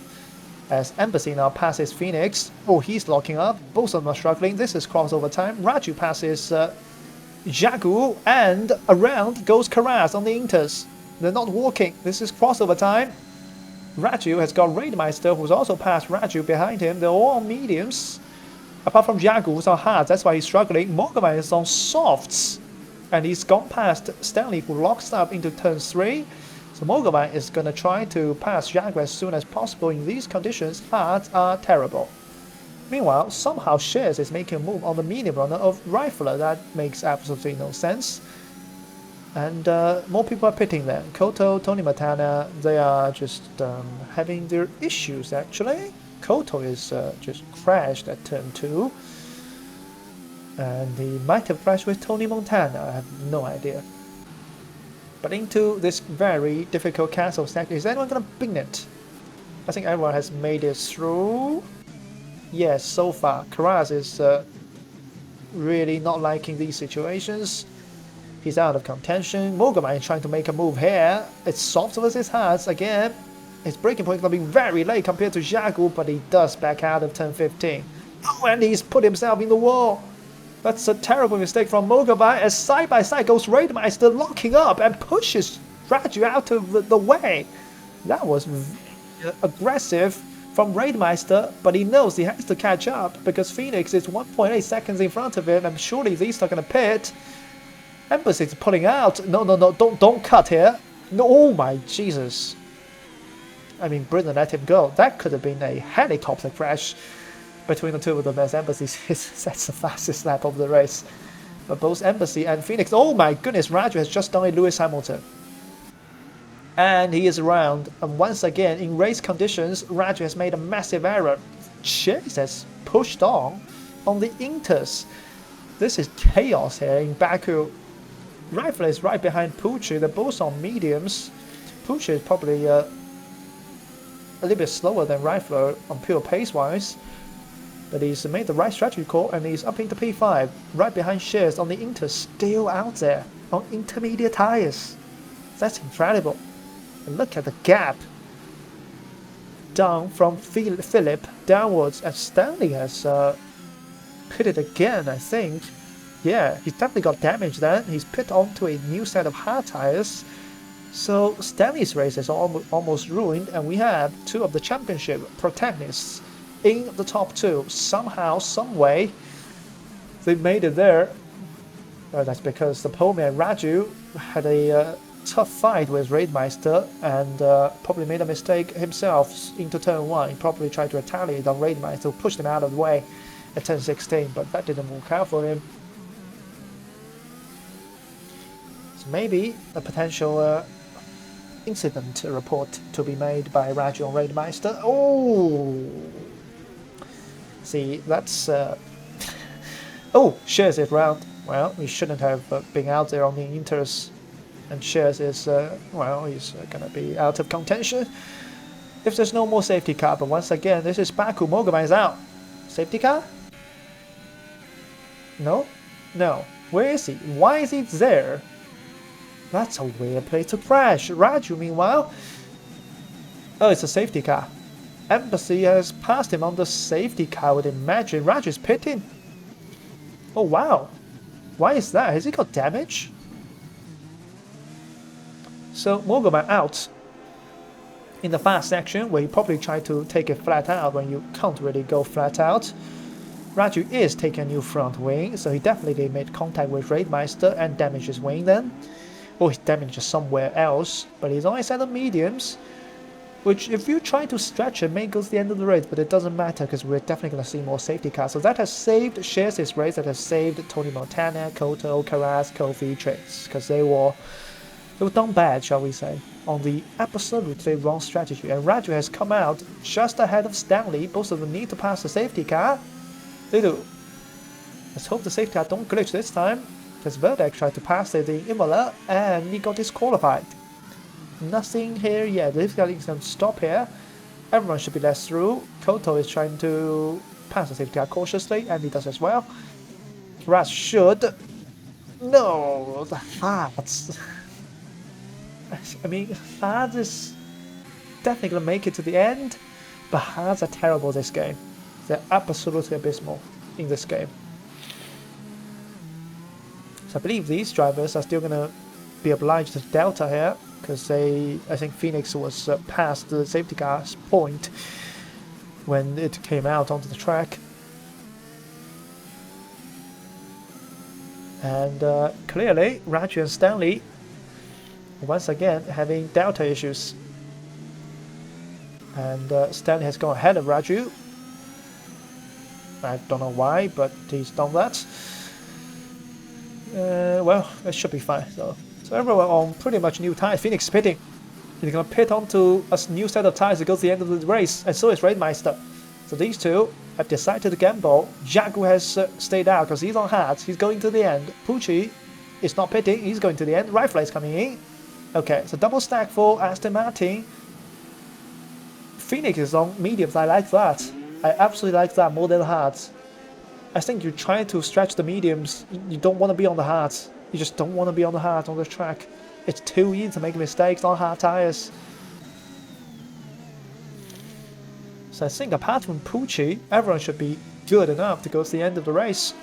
As Embassy now passes Phoenix. Oh, he's locking up. Both of them are struggling. This is crossover time. Raju passes Jagu, and around goes Karas on the Inters. They're not walking. This is crossover time. Raju has got Raidmeister, who's also passed Raju behind him. They're all on mediums. Apart from Jagu, who's on hards. That's why he's struggling. Mogovan is on softs. And he's gone past Stanley, who locks up into turn 3. So Mogovan is going to try to pass Jagu as soon as possible. In these conditions, hards are terrible. Meanwhile, somehow Shares is making a move on the medium runner of Rifler. That makes absolutely no sense. And more people are pitting there. Koto, Tony Montana, they are just having their issues actually. Koto is just crashed at turn 2. And he might have crashed with Tony Montana, I have no idea. But into this very difficult castle stack, is anyone going to ping it? I think everyone has made it through. Yes, so far. Karas is really not liking these situations. He's out of contention. Mogovan is trying to make a move here. It's soft versus hards again. His breaking point is going to be very late compared to Jagu, but he does back out of turn 15. Oh, and he's put himself in the wall. That's a terrible mistake from Mogovan as side by side goes Raidmeister locking up and pushes Raju out of the way. That was aggressive from Raidmeister, but he knows he has to catch up because Phoenix is 1.8 seconds in front of him and surely these are going to pit. Embassy is pulling out. No, don't cut here. No, oh my Jesus. I mean, Britain let him go. That could have been a helicopter crash between the two of them as Embassy sets the fastest lap of the race. But both Embassy and Phoenix, oh my goodness, Raju has just done a Lewis Hamilton. And he is around, and once again, in race conditions, Raju has made a massive error. Chase has pushed on the Inters. This is chaos here in Baku. Rifle is right behind Pucci, they're both on mediums. Pucci is probably a little bit slower than Rifler on pure pace-wise. But he's made the right strategy call and he's up into P5, right behind Shears on the Inter, still out there on intermediate tires. That's incredible. And look at the gap down from Philip downwards, and Stanley has pit it again, I think. Yeah, he's definitely got damage then. He's pit onto a new set of hard tires. So Stanley's race is almost ruined, and we have two of the championship protagonists in the top two. Somehow, some way, they made it there. That's because the poleman Raju had a tough fight with Raidmeister and probably made a mistake himself into turn 1. He probably tried to retaliate on Raidmeister, who pushed him out of the way at turn 16, but that didn't work out for him. So maybe a potential incident report to be made by Raju on Raidmeister. Oh! See, that's... oh, Shares is round. Well, he shouldn't have been out there on the Inters. And Shares is, well, he's going to be out of contention if there's no more safety car. But once again, this is Baku. Mogovan is out. Safety car? No? No. Where is he? Why is he there? That's a weird place to crash. Raju, meanwhile... Oh, it's a safety car. Embassy has passed him on the safety car. Would imagine Raj is pitting. Oh wow, why is that? Has he got damage? So Mogoman out in the fast section, where he probably tried to take it flat out when you can't really go flat out. Raju is taking a new front wing, so he definitely made contact with Raidmeister and damaged his wing then. Or he damaged somewhere else, but he's on a set of mediums, which if you try to stretch it may go to the end of the race, but it doesn't matter because we're definitely going to see more safety cars. So that has saved Shares' race, that has saved Tony Montana, Koto, Karas, Kofi, Tricks, because they were done bad, shall we say, on the absolutely wrong strategy. And Raju has come out just ahead of Stanley. Both of them need to pass the safety car. They do. Let's hope the safety car don't glitch this time, because Verdeck tried to pass it in Imola and he got disqualified. Nothing here yet. The safety car is going to stop here. Everyone should be let through. Koto is trying to pass the safety car cautiously, and he does as well. Raz should. No, the hearts. I mean, Hards is definitely going to make it to the end, but Hards are terrible this game. They're absolutely abysmal in this game. So I believe these drivers are still going to be obliged to Delta here, because I think Phoenix was past the safety car's point when it came out onto the track. And clearly, Raju and Stanley once again having Delta issues. And Stanley has gone ahead of Raju. I don't know why, but he's done that. Well, it should be fine. So everyone on pretty much new tires. Phoenix pitting. He's going to pit onto a new set of tires that goes to the end of the race, and so is Raidmeister. So these two have decided to gamble. Jagu has stayed out because he's on hards. He's going to the end. Pucci is not pitting. He's going to the end. Rifle is coming in. Okay, so double stack for Aston Martin. Phoenix is on mediums. I like that. I absolutely like that more than the hards. I think you're trying to stretch the mediums. You don't want to be on the hards. You just don't want to be on the hards on the track. It's too easy to make mistakes on hard tires. So I think apart from Pucci, everyone should be good enough to go to the end of the race.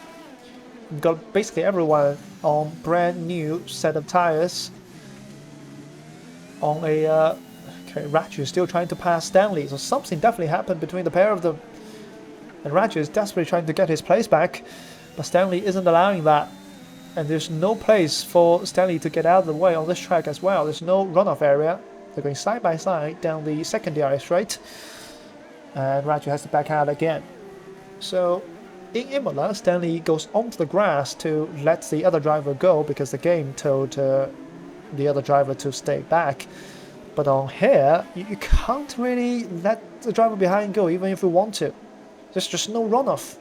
We've got basically everyone on brand new set of tires. On a okay, Raju is still trying to pass Stanley, so something definitely happened between the pair of them. And Raju is desperately trying to get his place back, but Stanley isn't allowing that. And there's no place for Stanley to get out of the way on this track as well. There's no runoff area. They're going side by side down the second ERS straight. And Raju has to back out again. So in Imola, Stanley goes onto the grass to let the other driver go because the game told the other driver to stay back. But on here, you can't really let the driver behind go even if you want to. There's just no runoff.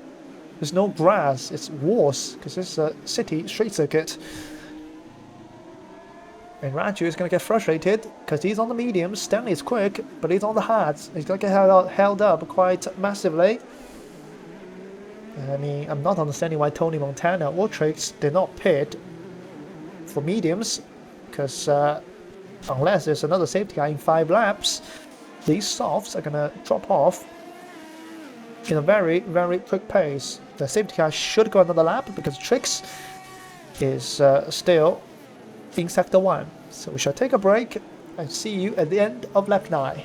There's no grass. It's worse because it's a city street circuit. And Raju is going to get frustrated because he's on the mediums. Stanley is quick, but he's on the hards. He's going to get held up quite massively. I mean, I'm not understanding why Tony Montana or Tricks did not pit for mediums, because unless there's another safety car in 5 laps, these softs are going to drop off in a very, very quick pace. The safety car should go another lap because Tricks is still in Sector 1. So we shall take a break and see you at the end of lap 9.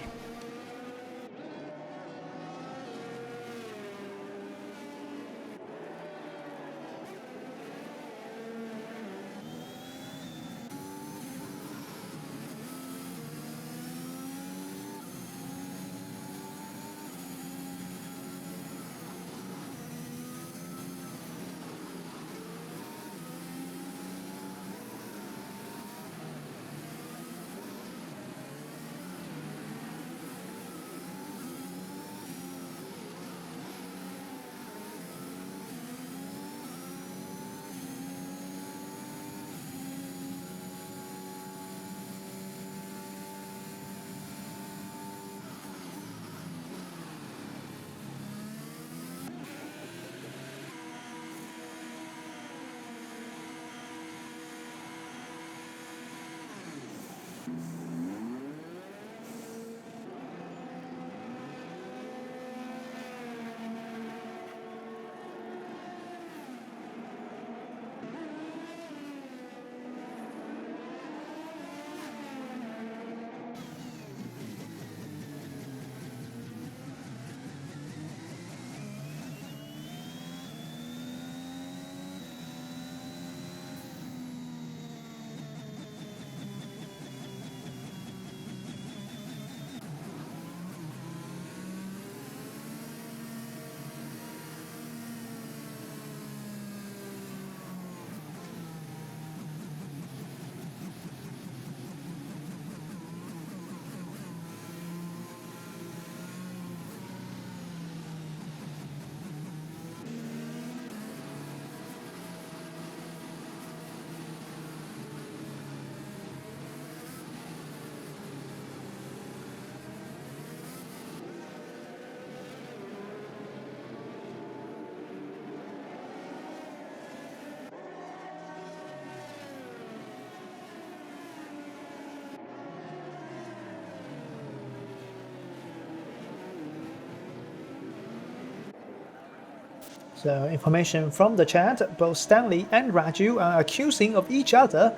So information from the chat, both Stanley and Raju are accusing of each other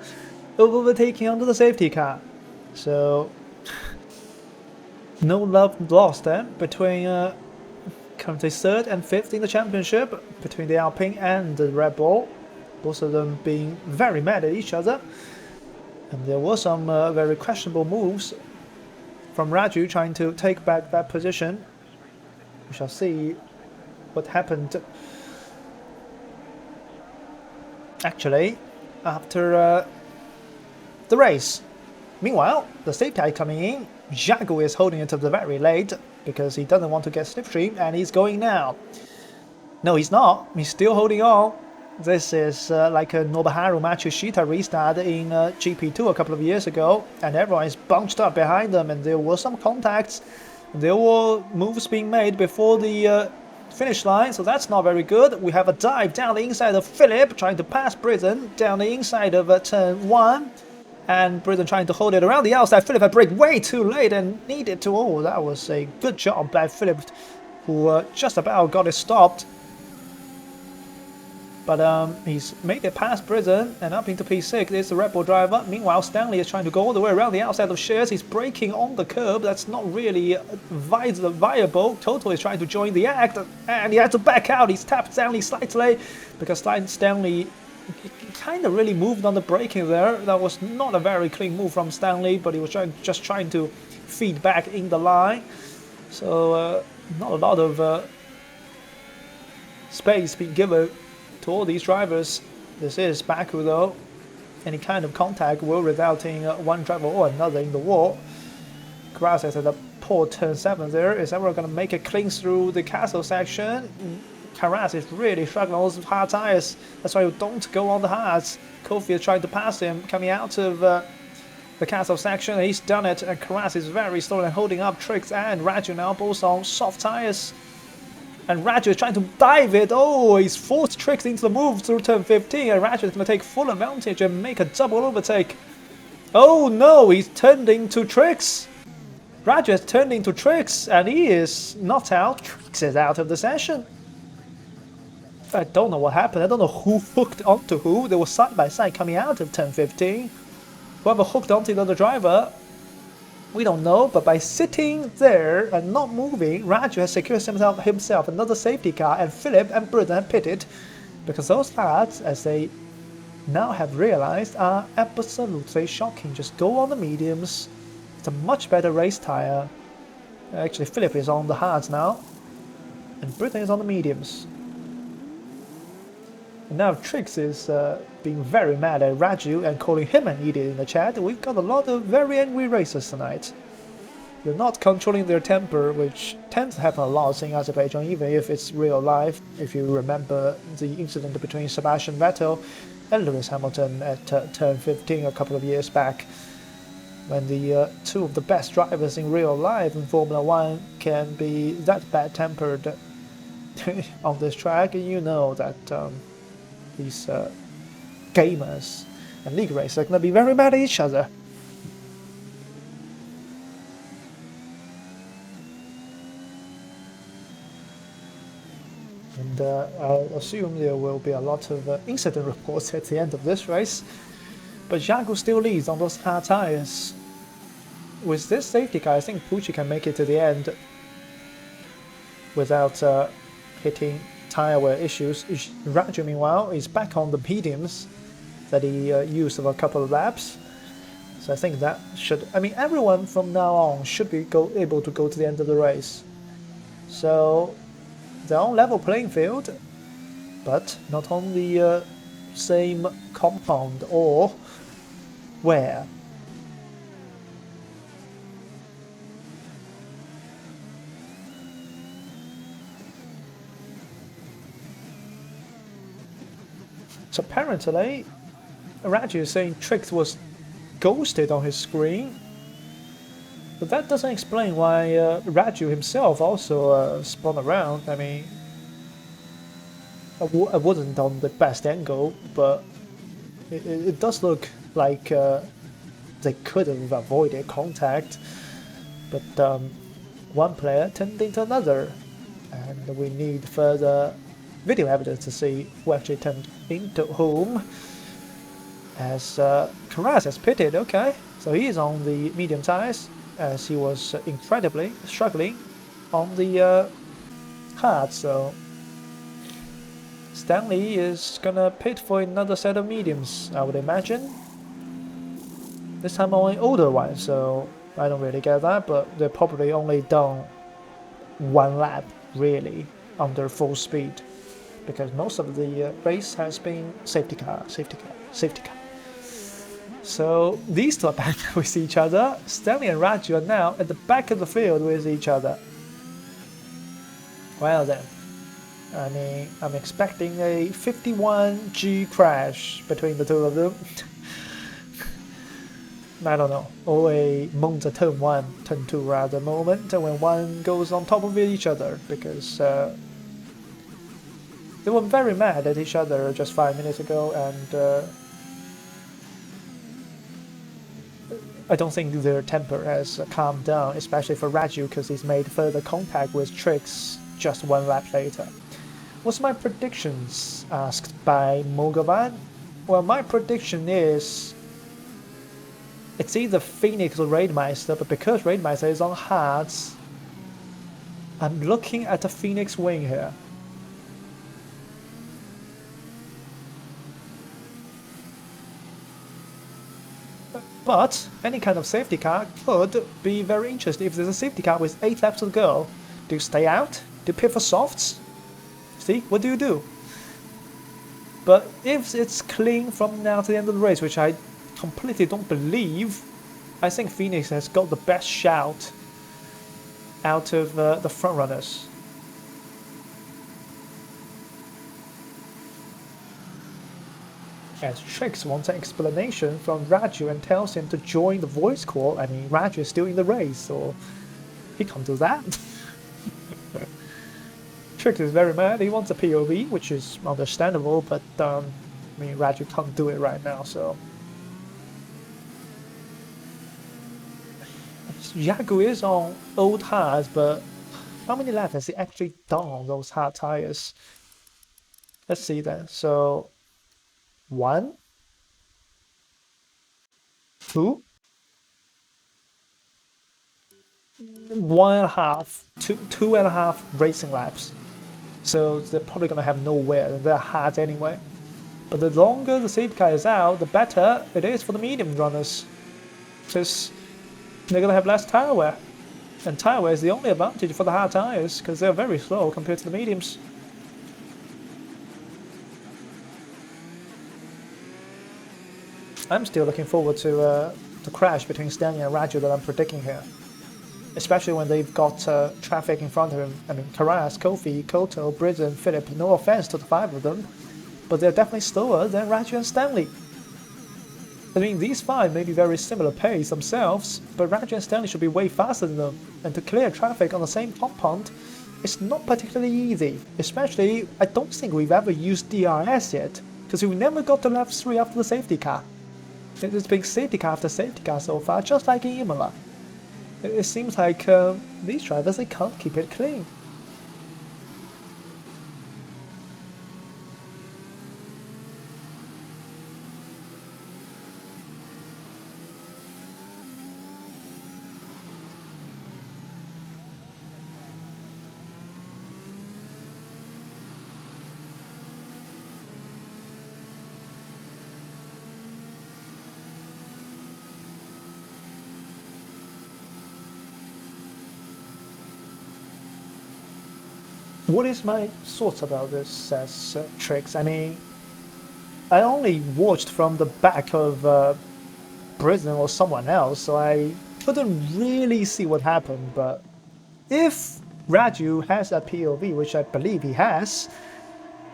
of overtaking under the safety car. So no love lost there between currently 3rd and 5th in the championship, between the Alpine and the Red Bull. Both of them being very mad at each other. And there were some very questionable moves from Raju trying to take back that position. We shall see what happened. Actually, after the race. Meanwhile, the safety car coming in. Jago is holding it up the very late because he doesn't want to get slipstream, and he's going now. No, he's not. He's still holding on. This is like a Nobuharu Matsushita restart in GP2 a couple of years ago, and everyone is bunched up behind them, and there were some contacts. There were moves being made before the finish line, so that's not very good. We have a dive down the inside of Philip, trying to pass Britain down the inside of turn 1. And Britain trying to hold it around the outside. Philip had brake way too late and needed to. Oh, that was a good job by Philip, who just about got it stopped. But he's made it past Britain and up into P6. There's the Red Bull driver. Meanwhile, Stanley is trying to go all the way around the outside of Shears. He's braking on the curb. That's not really viable. Toto is trying to join the act, and he had to back out. He's tapped Stanley slightly because Stanley kind of really moved on the braking there. That was not a very clean move from Stanley, but he was just trying to feed back in the line. So not a lot of space being given to all these drivers. This is Baku though. Any kind of contact will result in one driver or another in the wall. Grass is at the poor turn 7 there. Is everyone going to make it clean through the castle section? Karas is really struggling with those hard tires. That's why you don't go on the hards. Kofi is trying to pass him, coming out of the castle section. He's done it, and Karas is very slow and holding up Trix and Raju now, both on soft tires. And Raju is trying to dive it. Oh, he's forced Trix into the move through turn 15, and Raju is going to take full advantage and make a double overtake. Oh no, he's turned into Trix. Raju has turned into Trix, and he is not out. Trix is out of the session. I don't know what happened. I don't know who hooked onto who. They were side by side coming out of turn 15. Whoever hooked onto the other driver, we don't know. But by sitting there and not moving, Raju has secured himself another safety car, and Philip and Britain have pitted because those lads, as they now have realized, are absolutely shocking. Just go on the mediums. It's a much better race tire. Actually, Philip is on the hards now, and Britain is on the mediums. And now Trix is being very mad at Raju and calling him an idiot in the chat. We've got a lot of very angry racers tonight. They're not controlling their temper, which tends to happen a lot in Azerbaijan, even if it's real life. If you remember the incident between Sebastian Vettel and Lewis Hamilton at turn 15 a couple of years back, when the two of the best drivers in real life in Formula 1 can be that bad-tempered on this track, you know that these gamers and league racers are going to be very mad at each other. And I assume there will be a lot of incident reports at the end of this race. But Jago still leads on those hard tires. With this safety car, I think Pucci can make it to the end without hitting tire wear issues. Raju, meanwhile, is back on the mediums that he used for a couple of laps. So I think that should... I mean, everyone from now on should be able to go to the end of the race. So they're on level playing field, but not on the same compound or where. So apparently, Raju is saying Trix was ghosted on his screen, but that doesn't explain why Raju himself also spun around. I mean, I wasn't on the best angle, but it does look like they could have avoided contact, but one player turned into another, and we need further video evidence to see who actually turned into whom. As Karas has pitted, okay, so he is on the medium tires, as he was incredibly struggling on the hard, so Stanley is gonna pit for another set of mediums, I would imagine. This time only older ones, so I don't really get that, but they're probably only done one lap, really, under full speed, because most of the race has been safety car, safety car, safety car. So these two are back with each other. Stanley and Raju are now at the back of the field with each other. Well then, I mean, I'm expecting a 51G crash between the two of them. I don't know, or a Monza turn 1, turn 2 rather moment when one goes on top of each other, because they were very mad at each other just 5 minutes ago, and I don't think their temper has calmed down, especially for Raju, because he's made further contact with Trix just one lap later. What's my predictions? Asked by Mogovan. Well, my prediction is it's either Phoenix or Raidmeister, but because Raidmeister is on hards, I'm looking at the Phoenix wing here. But any kind of safety car could be very interesting. If there's a safety car with 8 laps to go, do you stay out? Do you pit for softs? See, what do you do? But if it's clean from now to the end of the race, which I completely don't believe, I think Phoenix has got the best shout out of the front runners. As Trix wants an explanation from Raju and tells him to join the voice call. I mean, Raju is still in the race, so he can't do that. Trix is very mad. He wants a POV, which is understandable, but I mean, Raju can't do it right now, so. Yagu is on old hards, but how many laps has he actually done on those hard tires? Let's see then. So 1, 2, 1.5, 2.5 racing laps. So they're probably gonna have nowhere. They're hard anyway. But the longer the safety car is out, the better it is for the medium runners, because they're gonna have less tire wear, and tire wear is the only advantage for the hard tires, because they're very slow compared to the mediums. I'm still looking forward to the crash between Stanley and Raju that I'm predicting here. Especially when they've got traffic in front of him. I mean, Karas, Kofi, Koto, Bridgen, Philip, no offense to the 5 of them, but they're definitely slower than Raju and Stanley. I mean, these 5 may be very similar pace themselves, but Raju and Stanley should be way faster than them, and to clear traffic on the same compound, it's not particularly easy. Especially, I don't think we've ever used ERS yet, because we never got to lap 3 after the safety car. It's been safety car after safety car so far, just like in Imola. It seems like these drivers, they can't keep it clean. What is my thoughts about this, says Trix? I mean, I only watched from the back of Brisbane or someone else, so I couldn't really see what happened, but if Raju has a POV, which I believe he has,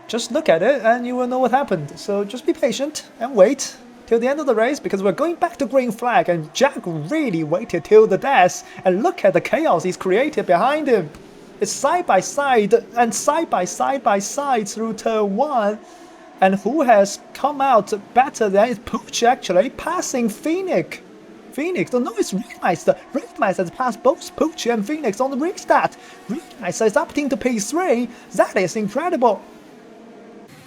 just look at it and you will know what happened. So just be patient and wait till the end of the race, because we're going back to green flag, and Jack really waited till the death, and look at the chaos he's created behind him. It's side by side and side by side through turn 1, and who has come out better than Pooch actually, passing Phoenix. Phoenix, oh no, it's Rickmeister. Rickmeister has passed both Pooch and Phoenix on the restart. Rickmeister is up into P3. That is incredible.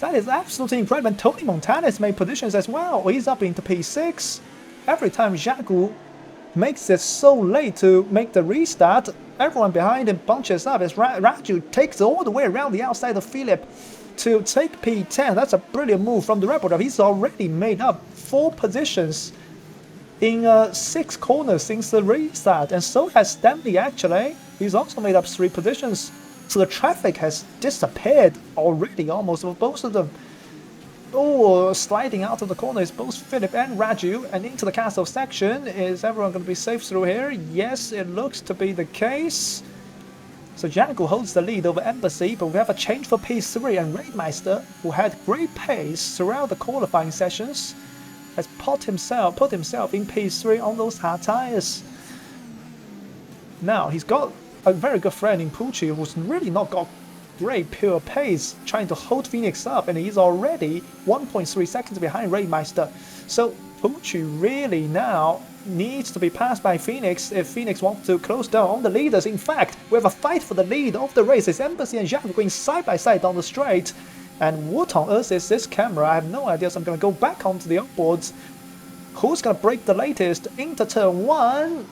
That is absolutely incredible. And Tony Montana has made positions as well. He's up into P6. Every time Baku makes it so late to make the restart, everyone behind him bunches up as Raju takes all the way around the outside of Philip to take P10. That's a brilliant move from the Rebel driver. He's already made up 4 positions in 6 corners since the restart, and so has Stanley actually. He's also made up 3 positions. So the traffic has disappeared already almost for both of them. Oh, sliding out of the corner is both Philip and Raju, and into the castle section. Is everyone going to be safe through here? Yes, it looks to be the case. So Baku holds the lead over Embassy, but we have a change for P3, and Raidmeister, who had great pace throughout the qualifying sessions, has put himself in P3 on those hard tires. Now he's got a very good friend in Pucci, who's really not got great pure pace, trying to hold Phoenix up, and he's already 1.3 seconds behind Raidmeister. So Pucci really now needs to be passed by Phoenix if Phoenix wants to close down on the leaders. In fact, we have a fight for the lead of the race. It's Embassy and Baku going side by side down the straight. And what on earth is this camera? I have no idea, so I'm going to go back onto the onboards. Who's going to break the latest into turn 1?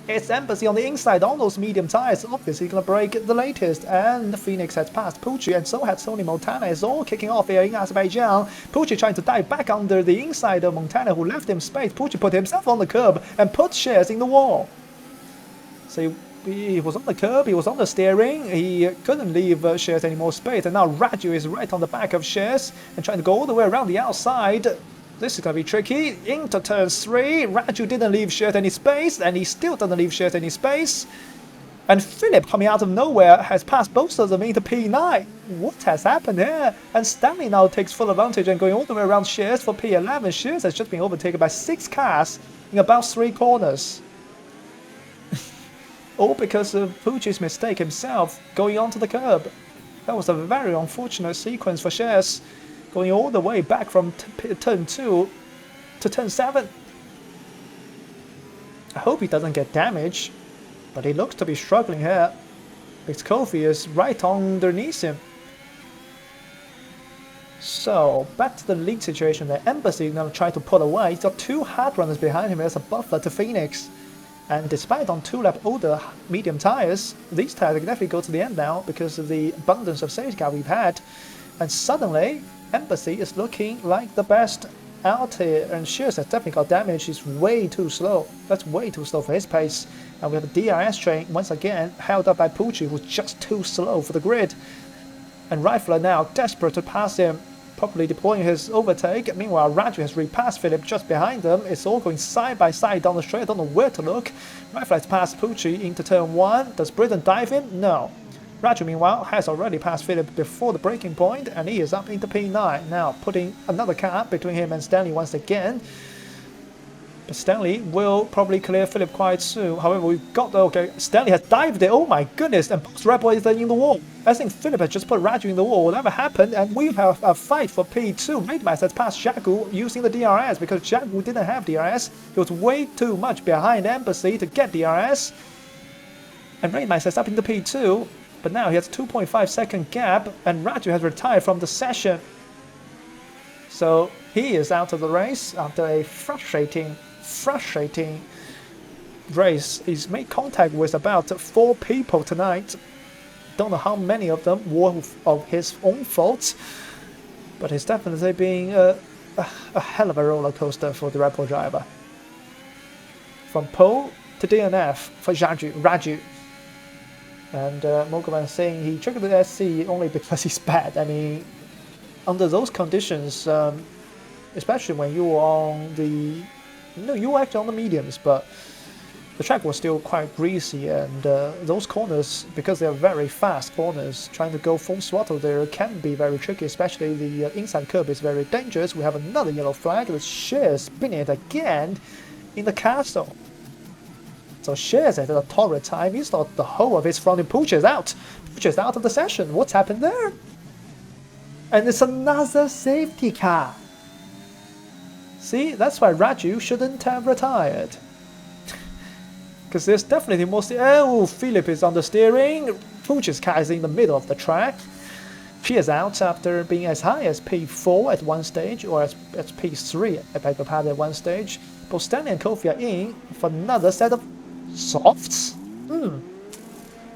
It's Embassy on the inside on those medium tires. Obviously going to break the latest. And Phoenix has passed Pucci, and so has Tony Montana. It's all kicking off here in Azerbaijan. Pucci trying to dive back under the inside of Montana, who left him space. Pucci put himself on the curb and put Shares in the wall. So he was on the curb, he was on the steering, he couldn't leave Shares any more space, and now Raju is right on the back of Shares and trying to go all the way around the outside. This is going to be tricky. Into turn 3, Raju didn't leave Shares any space, and he still doesn't leave Shares any space. And Philip, coming out of nowhere, has passed both of them into P9. What has happened here? And Stanley now takes full advantage and going all the way around Shares for P11. Shares has just been overtaken by 6 cars in about 3 corners. All because of Pucci's mistake himself going onto the curb. That was a very unfortunate sequence for Shares, going all the way back from turn 2 to turn 7. I hope he doesn't get damaged, but he looks to be struggling here. Because Kofi is right underneath him. So, back to the lead situation there. Embassy is going to try to pull away. He's got 2 hard runners behind him as a buffer to Phoenix. And despite on 2-lap older medium tires, these tires can definitely go to the end now because of the abundance of safety car we've had. And suddenly, Embassy is looking like the best out here, and Shears has definitely got damage. He's way too slow. That's way too slow for his pace. And we have a DRS train once again held up by Pucci, who's just too slow for the grid. And Rifler now desperate to pass him, probably deploying his overtake. Meanwhile, Raju has repassed Philip just behind them. It's all going side by side down the straight. I don't know where to look. Rifler has passed Pucci into turn 1. Does Britain dive in? No. Raju, meanwhile, has already passed Philip before the breaking point, and he is up into P9. Now, putting another car between him and Stanley once again. But Stanley will probably clear Philip quite soon. However, we've got the... Okay, Stanley has dived it. Oh my goodness. And both Red Boys are in the wall. I think Philip has just put Raju in the wall. Whatever happened. And we have a fight for P2. Raidmeister has passed Baku using the DRS because Baku didn't have DRS. He was way too much behind Embassy to get DRS. And Raidmeister is up into P2. But now he has a 2.5 second gap. And Raju has retired from the session. So he is out of the race after a frustrating race. He's made contact with about 4 people tonight. Don't know how many of them were of his own fault, but it's definitely been a hell of a roller coaster for the Red Bull driver. From pole to DNF for Raju. And Mogovan saying he triggered the SC only because he's bad. I mean, under those conditions, especially when you were on the... No, you were actually on the mediums, but the track was still quite greasy, and those corners, because they are very fast corners, trying to go full throttle there can be very tricky, especially the inside curb is very dangerous. We have another yellow flag with Shears spinning it again in the castle. So Shears at a torrid time. He's thought the whole of his front end Pucci is out. Pucci is out of the session. What's happened there? And it's another safety car. See, that's why Raju shouldn't have retired. Because there's definitely more... Oh, Philip is on the steering. Pucci's car is in the middle of the track. She is out after being as high as P4 at one stage, or as P3 I beg your pardon at one stage. Both Stanley and Kofi are in for another set of softs.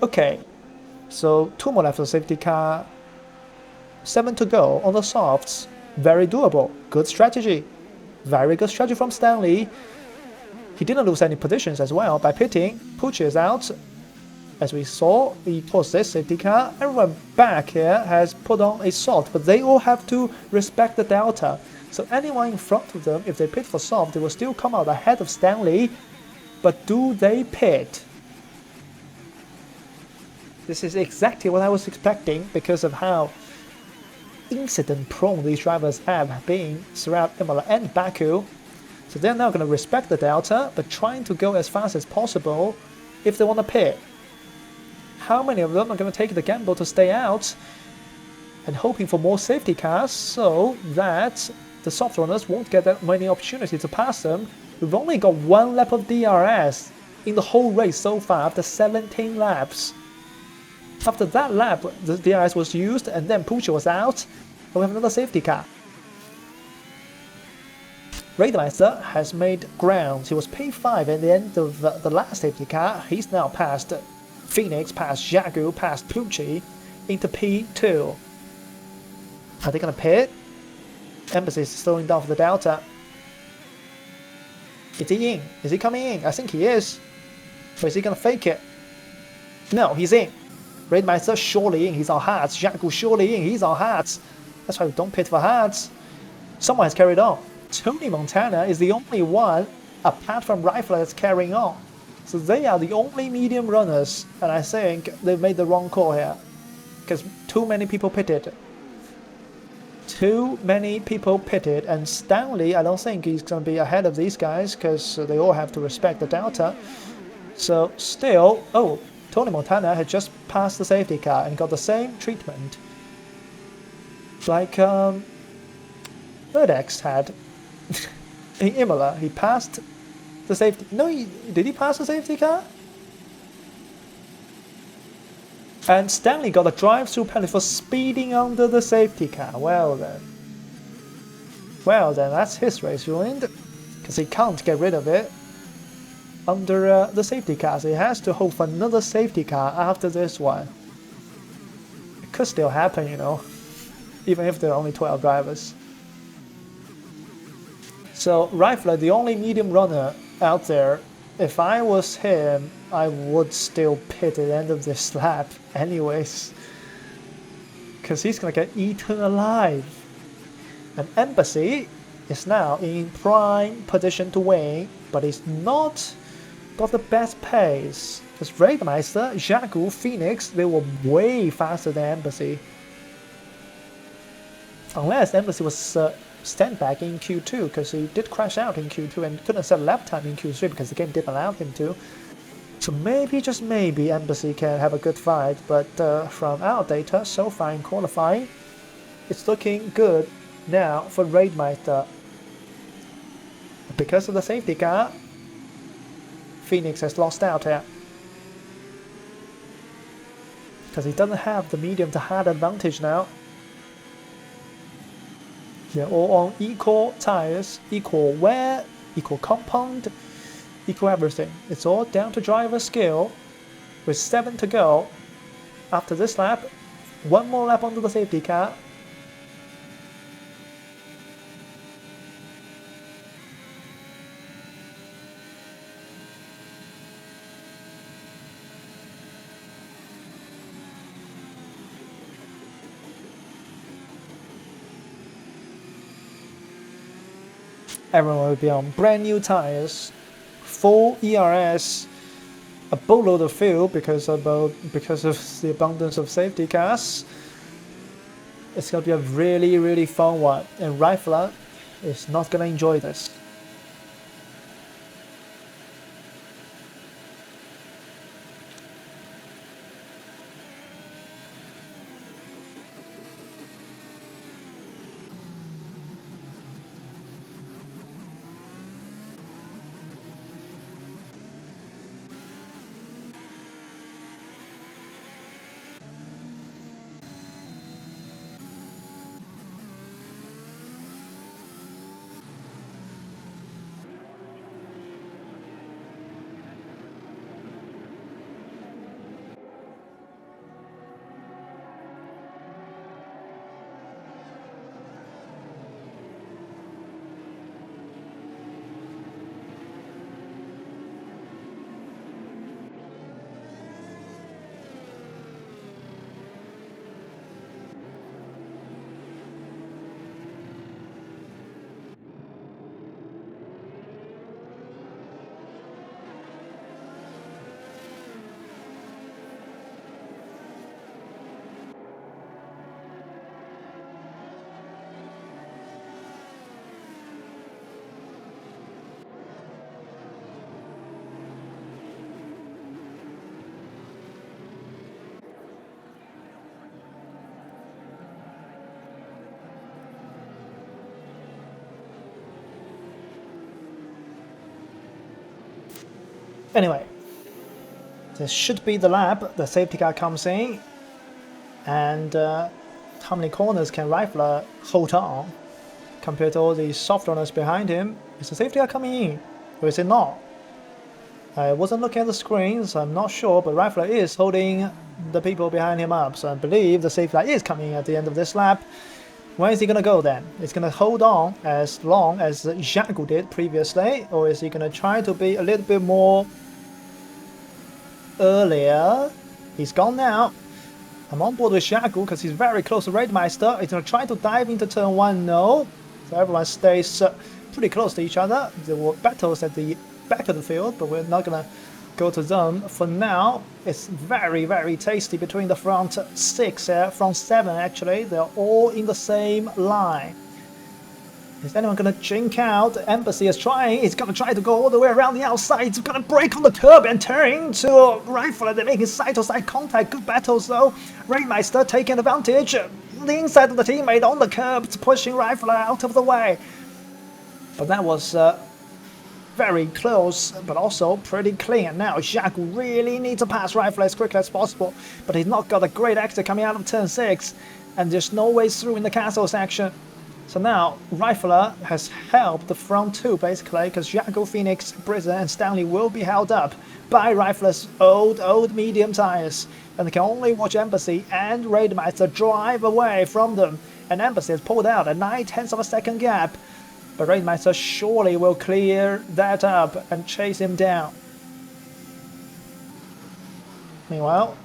Okay, so 2 more left for the safety car. 7 to go on the softs. Very doable. Good strategy. Very good strategy from Stanley. He didn't lose any positions as well by pitting. Pucci is out. As we saw, he paused this safety car. Everyone back here has put on a soft, but they all have to respect the delta. So anyone in front of them, if they pit for soft, they will still come out ahead of Stanley. But do they pit? This is exactly what I was expecting because of how incident-prone these drivers have been throughout Imola and Baku. So they're now going to respect the delta, but trying to go as fast as possible if they want to pit. How many of them are going to take the gamble to stay out and hoping for more safety cars so that the soft runners won't get that many opportunities to pass them? We've only got 1 lap of DRS in the whole race so far after 17 laps. After that lap, the DRS was used and then Pucci was out, and we have another safety car. Raidmeister has made ground. He was P5 at the end of the last safety car. He's now passed Phoenix, past Jagu, past Pucci, into P2. Are they going to pit? Embassy is slowing down for the delta. Is he in? Is he coming in? I think he is. Or is he going to fake it? No, he's in. Raidmeister surely in. He's on hards. Jagu surely in. He's on hards. That's why we don't pit for hards. Someone has carried on. Tony Montana is the only one, apart from Rifler, that's carrying on. So they are the only medium runners, and I think they've made the wrong call here. Because too many people pitted. Too many people pitted, and Stanley, I don't think he's going to be ahead of these guys, because they all have to respect the delta. So still, oh, Tony Montana had just passed the safety car and got the same treatment like Verdex had in Imola. He passed the safety. No, did he pass the safety car? And Stanley got a drive-through penalty for speeding under the safety car. Well then, that's his race ruined, because he can't get rid of it under the safety car. So he has to hope for another safety car after this one. It could still happen, you know, even if there are only 12 drivers. So Rifler, the only medium runner out there, if I was him, I would still pit at the end of this lap anyways. Because he's going to get eaten alive. And Embassy is now in prime position to win, but he's not got the best pace. Because Raidmeister, Jagu, Phoenix, they were way faster than Embassy. Unless Embassy was stand back in Q2, because he did crash out in Q2 and couldn't set lap time in Q3 because the game didn't allow him to. So maybe, just maybe, Embassy can have a good fight, but from our data so far in qualifying, it's looking good now for Raidmeister. Because of the safety car, Phoenix has lost out here. Because he doesn't have the medium to hard advantage now. They're all on equal tires, equal wear, equal compound, equal everything. It's all down to driver skill. With 7 to go, after this lap, 1 more lap onto the safety car. Everyone will be on brand new tires, full ERS, a boatload of fuel because of the abundance of safety cars. It's gonna be a really fun one, and Rifler is not gonna enjoy this. Anyway, this should be the lap. The safety car comes in, and how many corners can Rifler hold on compared to all the soft runners behind him? Is the safety car coming in, or is it not? I wasn't looking at the screen, so I'm not sure, but Rifler is holding the people behind him up, so I believe the safety car is coming at the end of this lap. Where is he going to go then? Is he going to hold on as long as Baku did previously, or is he going to try to be a little bit more earlier? He's gone now. I'm on board with Baku because he's very close to Raidmeister. He's going to try to dive into turn 1, no. So everyone stays pretty close to each other. There were battles at the back of the field, but we're not going to go to them for now. It's very, very tasty between the front 6 here, front 7 actually. They're all in the same line. Is anyone going to jink out? Embassy is trying. He's going to try to go all the way around the outside. He's going to break on the curb and turn to Rifle. They're making side-to-side contact. Good battles though. Raidmeister taking advantage. The inside of the teammate on the curb, pushing Rifle out of the way. But that was very close, but also pretty clean. Now Baku really needs to pass Rifle as quickly as possible, but he's not got a great exit coming out of turn 6, and there's no way through in the castle section. So now Rifler has helped the front 2 basically, because Baku, Phoenix, Brizzer and Stanley will be held up by Rifler's old medium tires, and they can only watch Embassy and Raidmeister drive away from them, and Embassy has pulled out a 9/10 of a second gap. But Raidmeister surely will clear that up and chase him down. Meanwhile,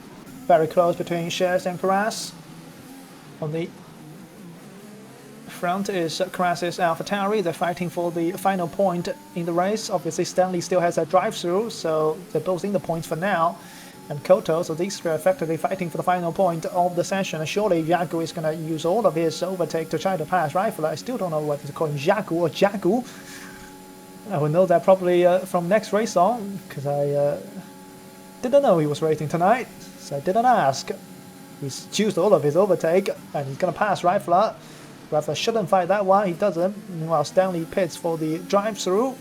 very close between Shares and Karas. On the front is Karas's AlphaTauri. They're fighting for the final point in the race. Obviously, Stanley still has a drive-through, so they're both in the points for now. And Koto, so these three are effectively fighting for the final point of the session. And surely Baku is going to use all of his overtake to try to pass Rifle. I still don't know whether to call him Baku or Jaku. I will know that probably from next race on, because I didn't know he was racing tonight, so I didn't ask. He's used all of his overtake, and he's going to pass Rifle. Rifle shouldn't fight that one, he doesn't. Meanwhile, Stanley pits for the drive-through.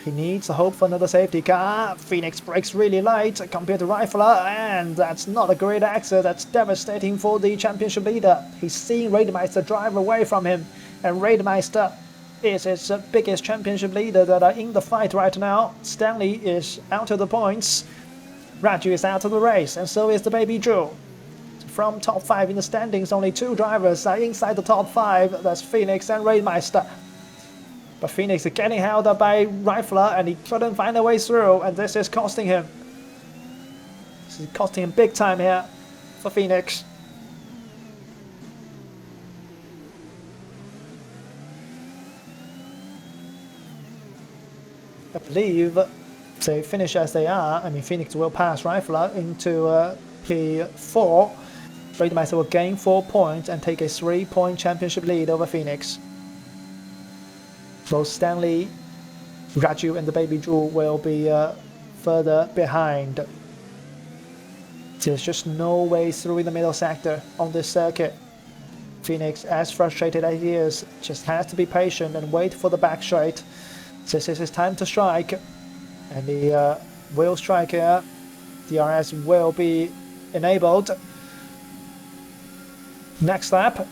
He needs to hope for another safety car. Phoenix brakes really light compared to Rifler, and that's not a great exit. That's devastating for the championship leader. He's seeing Raidmeister drive away from him, and Raidmeister is his biggest championship leader that are in the fight right now. Stanley is out of the points. Raju is out of the race, and so is the Baby Drew. From top 5 in the standings, only 2 drivers are inside the top 5. That's Phoenix and Raidmeister. But Phoenix is getting held up by Rifler, and he couldn't find a way through, and this is costing him. This is costing him big time here for Phoenix. I believe if they finish as they are, I mean Phoenix will pass Rifler into P4. Raidmeister will gain 4 points and take a 3-point championship lead over Phoenix. Both Stanley, Raju and the Baby Drew will be further behind. There's just no way through in the middle sector on this circuit. Phoenix, as frustrated as he is, just has to be patient and wait for the back straight. This is his time to strike, and he will strike here. The ERS will be enabled. Next lap.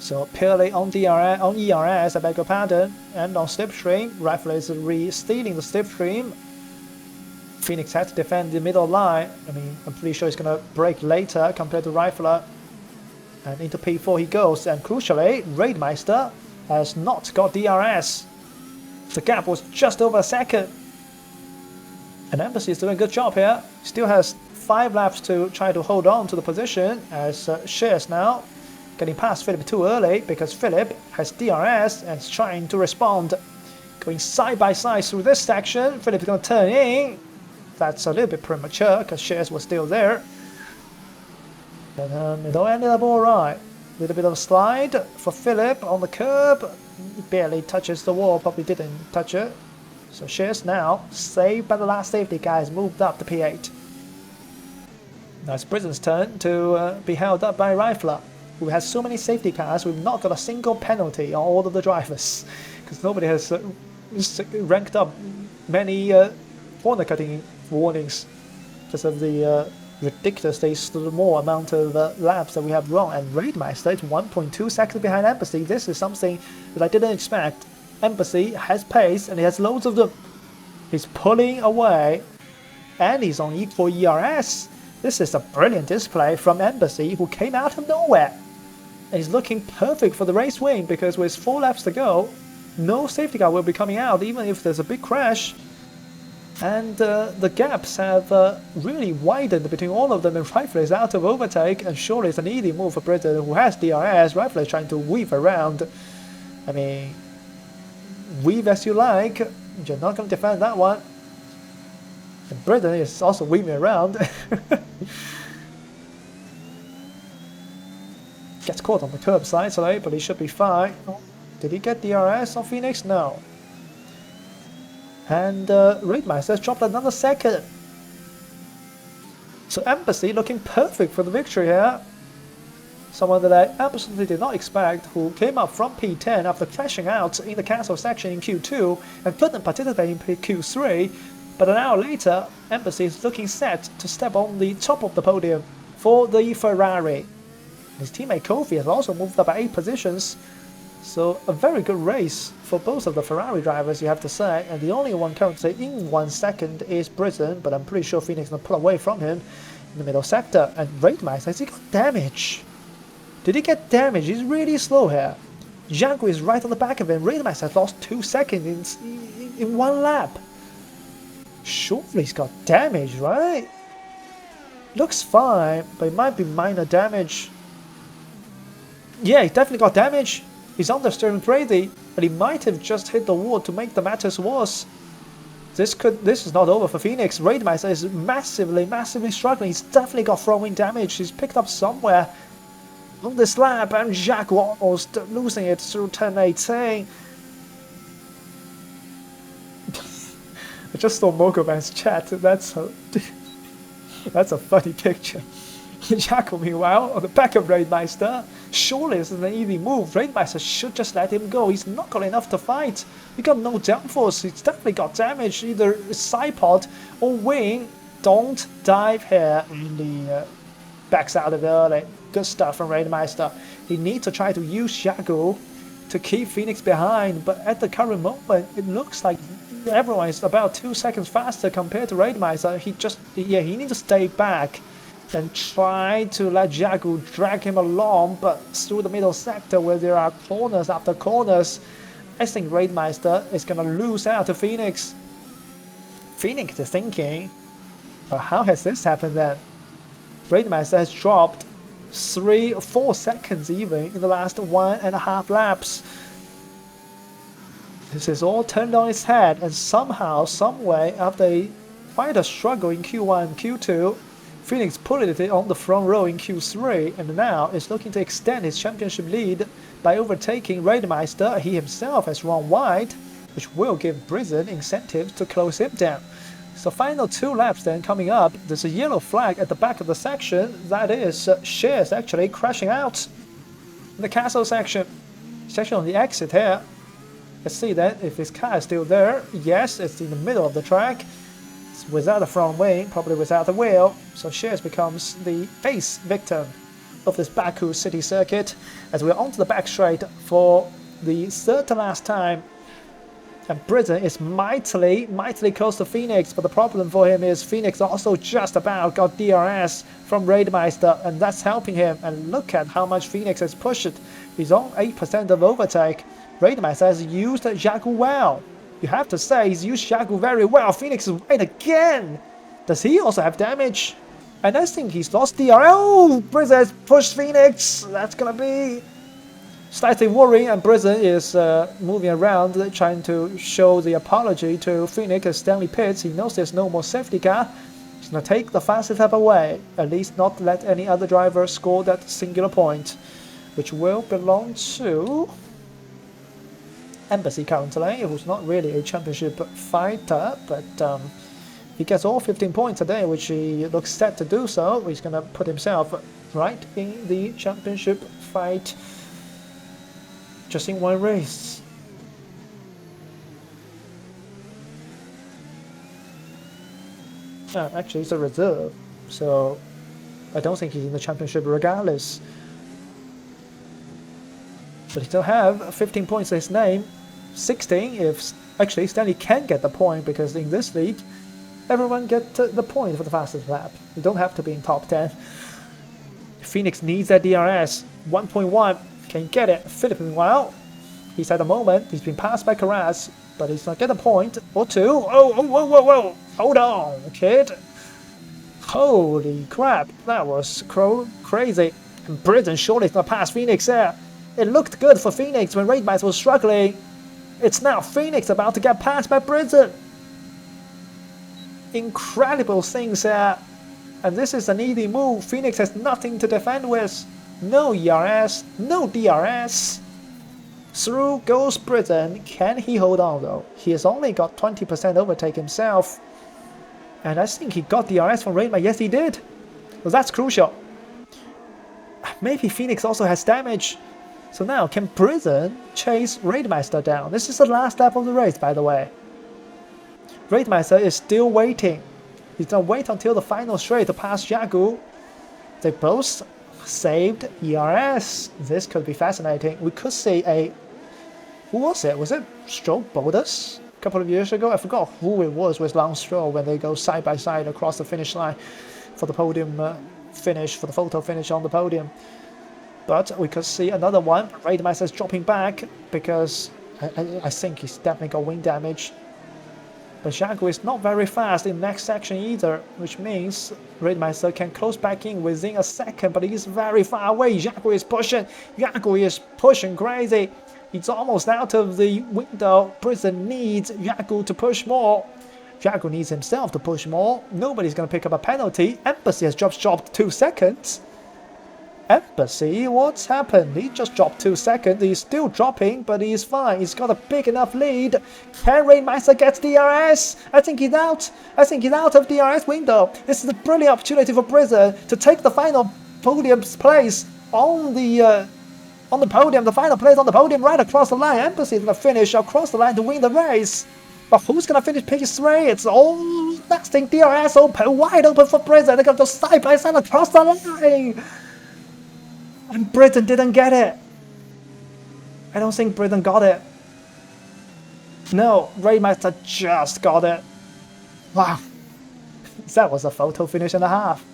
So purely on ERS, I beg your pardon, and on slipstream, Rifle is re-stealing the slipstream. Phoenix had to defend the middle line. I mean, I'm pretty sure he's going to brake later compared to Rifler. And into P4 he goes, and crucially, Raidmeister has not got DRS. The gap was just over a second. And Embassy is doing a good job here. Still has 5 laps to try to hold on to the position, as Shears now getting past Philip too early, because Philip has DRS and is trying to respond. Going side by side through this section, Philip's going to turn in. That's a little bit premature, because Shears was still there. But it all ended up alright. A little bit of a slide for Philip on the curb. He barely touches the wall, probably didn't touch it. So Shears now, saved by the last safety car, has moved up to P8. Now it's Britain's turn to be held up by Rifler, who has so many safety cars. We've not got a single penalty on all of the drivers, because nobody has ranked up many corner cutting warnings because of the ridiculously small amount of laps that we have run. And Raidmeister is 1.2 seconds behind Embassy. This is something that I didn't expect. Embassy has pace and he has loads of them. He's pulling away and he's on equal ERS. This is a brilliant display from Embassy, who came out of nowhere. And he's looking perfect for the race win, because with 4 laps to go, no safety car will be coming out even if there's a big crash. And the gaps have really widened between all of them, and Rifle is out of overtake, and surely it's an easy move for Britain, who has DRS. Rifle is trying to weave around. I mean, weave as you like, you're not going to defend that one. And Britain is also weaving around. Gets caught on the curb side today, but he should be fine. Did he get DRS on Phoenix? No. And Raidmeister has dropped another second. So Embassy looking perfect for the victory here. Someone that I absolutely did not expect, who came up from P10 after crashing out in the castle section in Q2 and couldn't participate in Q3. But an hour later, Embassy is looking set to step on the top of the podium for the Ferrari. His teammate Kofi has also moved up by 8 positions. So a very good race for both of the Ferrari drivers, you have to say. And the only one currently in 1 second is Britain, but I'm pretty sure Phoenix is going to pull away from him in the middle sector. And Raidmeister, has he got damage? Did he get damage? He's really slow here. Jaguar is right on the back of him. Raidmeister has lost 2 seconds in 1 lap. Surely he's got damage, right? Looks fine, but it might be minor damage. Yeah, he definitely got damage. He's understeering crazy, but he might have just hit the wall to make the matters worse. This is not over for Phoenix. Raidmeister is massively struggling. He's definitely got throwing damage. He's picked up somewhere on this lap, and Jaguar almost losing it through turn 18. I just saw Mogoman's chat. That's a funny picture. Jaguar, meanwhile, on the back of Raidmeister. Surely this is an easy move. Raidmeister should just let him go. He's not got enough to fight. He got no downforce. He's definitely got damage. Either side pod or wing. Don't dive here. And he backs out of it early. Good stuff from Raidmeister. He needs to try to use Jaguar to keep Phoenix behind. But at the current moment, it looks like everyone is about 2 seconds faster compared to Raidmeister. He needs to stay back and try to let Jaguar drag him along, but through the middle sector where there are corners after corners, I think Raidmeister is going to lose out to Phoenix. Phoenix is thinking, well, how has this happened then? Raidmeister has dropped 3 or 4 seconds even in the last 1.5 laps. This is all turned on its head, and somehow, someway, after quite a struggle in Q1 and Q2, Phoenix pulled it on the front row in Q3, and now is looking to extend his championship lead by overtaking Raidmeister. He himself has run wide, which will give Britain incentives to close him down. So final 2 laps then coming up. There's a yellow flag at the back of the section. That is Shears actually crashing out in the castle section. It's actually on the exit here. Let's see then if his car is still there. Yes, it's in the middle of the track. Without a front wing, probably without a wheel, so Shears becomes the face victim of this Baku city circuit, as we're onto the back straight for the 3rd to last time. And Britain is mightily close to Phoenix, but the problem for him is Phoenix also just about got DRS from Raidmeister, and that's helping him. And look at how much Phoenix has pushed it. He's on 8% of overtake. Raidmeister has used Jaguar well. You have to say he's used Jaguar very well. Phoenix is right again. Does he also have damage? And I think he's lost DRS. Oh, Britain has pushed Phoenix. That's gonna be slightly worrying, and Britain is moving around trying to show the apology to Phoenix as Stanley pits. He knows there's no more safety car. He's gonna take the fastest lap away. At least not let any other driver score that singular point, which will belong to Embassy currently, who's not really a championship fighter, but he gets all 15 points today, which he looks set to do so. He's going to put himself right in the championship fight just in 1 race. Actually, it's a reserve, so I don't think he's in the championship regardless. But he still have 15 points to his name, 16 if actually Stanley can get the point because in this league, everyone get the point for the fastest lap. You don't have to be in top 10. Phoenix needs that DRS. 1.1 can get it. Philip, meanwhile, he's at the moment. He's been passed by Carras, but he's not get a point or two. Oh, whoa, whoa, whoa! Hold on, kid. Holy crap, that was crazy. And Britain surely not past Phoenix there. It looked good for Phoenix when Raidmice was struggling. It's now Phoenix about to get passed by Britain. Incredible things there. And this is an easy move. Phoenix has nothing to defend with. No ERS, no DRS. Through goes Britain. Can he hold on though? He has only got 20% overtake himself. And I think he got DRS from Raidmice. Yes, he did. Well, that's crucial. Maybe Phoenix also has damage. So now, can Britain chase Raidmeister down? This is the last lap of the race, by the way. Raidmeister is still waiting. He's gonna wait until the final straight to pass Jagu. They both saved ERS. This could be fascinating. We could see a... Who was it? Was it Stroll Boulders? A couple of years ago? I forgot who it was with Lance Stroll when they go side by side across the finish line for the podium finish, for the photo finish on the podium. But we could see another one. Raidmeister is dropping back because I think he's definitely got wing damage. But Jagu is not very fast in the next section either, which means Raidmeister can close back in within a second, but he's very far away. Jagu is pushing crazy. He's almost out of the window. Britain needs Jagu to push more. Jagu needs himself to push more. Nobody's going to pick up a penalty. Embassy has just dropped 2 seconds. Embassy, what's happened? He just dropped 2 seconds. He's still dropping, but he's fine. He's got a big enough lead. Can Raidmeister get DRS? I think he's out. I think he's out of DRS window. This is a brilliant opportunity for Britain to take the final podium place on the podium. The final place on the podium right across the line. Embassy is going to finish across the line to win the race. But who's going to finish P3? It's all lasting DRS open, wide open for Britain. They're going to go side by side across the line. And Britain didn't get it. I don't think Britain got it. No, Raidmeister just got it. Wow. That was a photo finish and a half.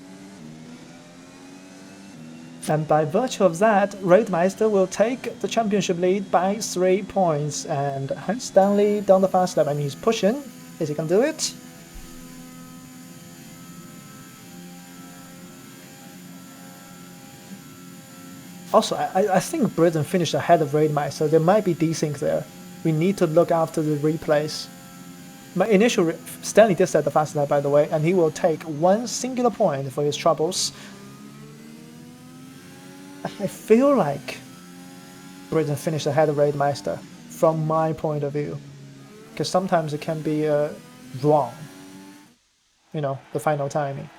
And by virtue of that, Raidmeister will take the championship lead by 3 points. And has Stanley done the fast lap? I mean, he's pushing. Is he going to do it? Also, I think Britain finished ahead of Raidmeister, so there might be desync there. We need to look after the replays. My initial... Stanley did set the fast lap, by the way, and he will take 1 singular point for his troubles. I feel like Britain finished ahead of Raidmeister, from my point of view. Because sometimes it can be wrong. You know, the final timing.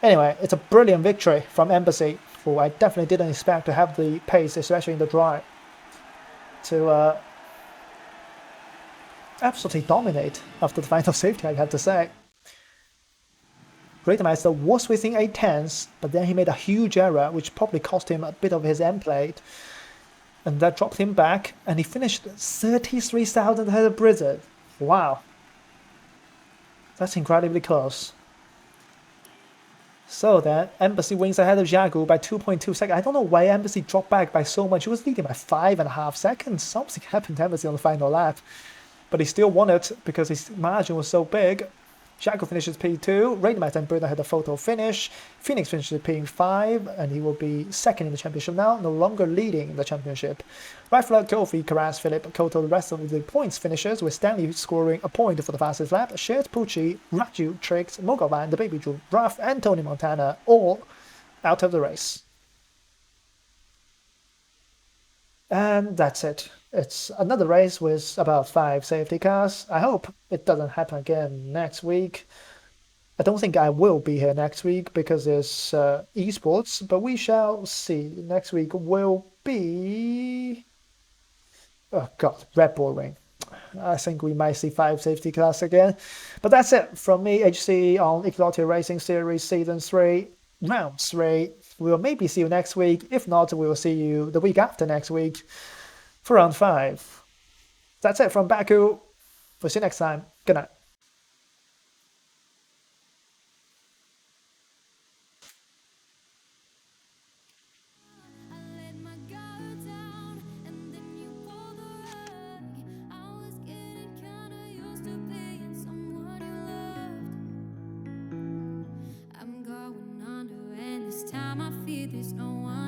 Anyway, it's a brilliant victory from Embassy, who I definitely didn't expect to have the pace, especially in the drive, to absolutely dominate after the final safety, I have to say. Raidmeister was within 8 tenths, but then he made a huge error, which probably cost him a bit of his end plate. And that dropped him back, and he finished 33,000 ahead of Britain. Wow. That's incredibly close. So then, Embassy wins ahead of Jagu by 2.2 seconds. I don't know why Embassy dropped back by so much. He was leading by 5.5 seconds. Something happened to Embassy on the final lap. But he still won it because his margin was so big. Jagu finishes P2. Raidmeister and Britain had a photo finish. Phoenix finishes P5, and he will be second in the championship now, no longer leading the championship. Rifler, Kofi, Carras, Philip total the rest of the points finishers, with Stanley scoring a point for the fastest lap. Shared, Pucci, Raju, Trix, Mogovan, the Baby Drew, Ruff, and Tony Montana all out of the race. And that's it. It's another race with about 5 safety cars. I hope it doesn't happen again next week. I don't think I will be here next week because there's esports, but we shall see. Next week will be... Oh god, Red Bull Ring. I think we might see 5 safety cars again. But that's it from me, HC, on Equality Racing Series Season 3, Round 3. We will maybe see you next week. If not, we will see you the week after next week for Round 5. That's it from Baku. We'll see you next time. Good night. I let my guard down, and then you pulled the rug. I was getting kinda used to being someone you loved. I'm going under, and this time I fear there's no one.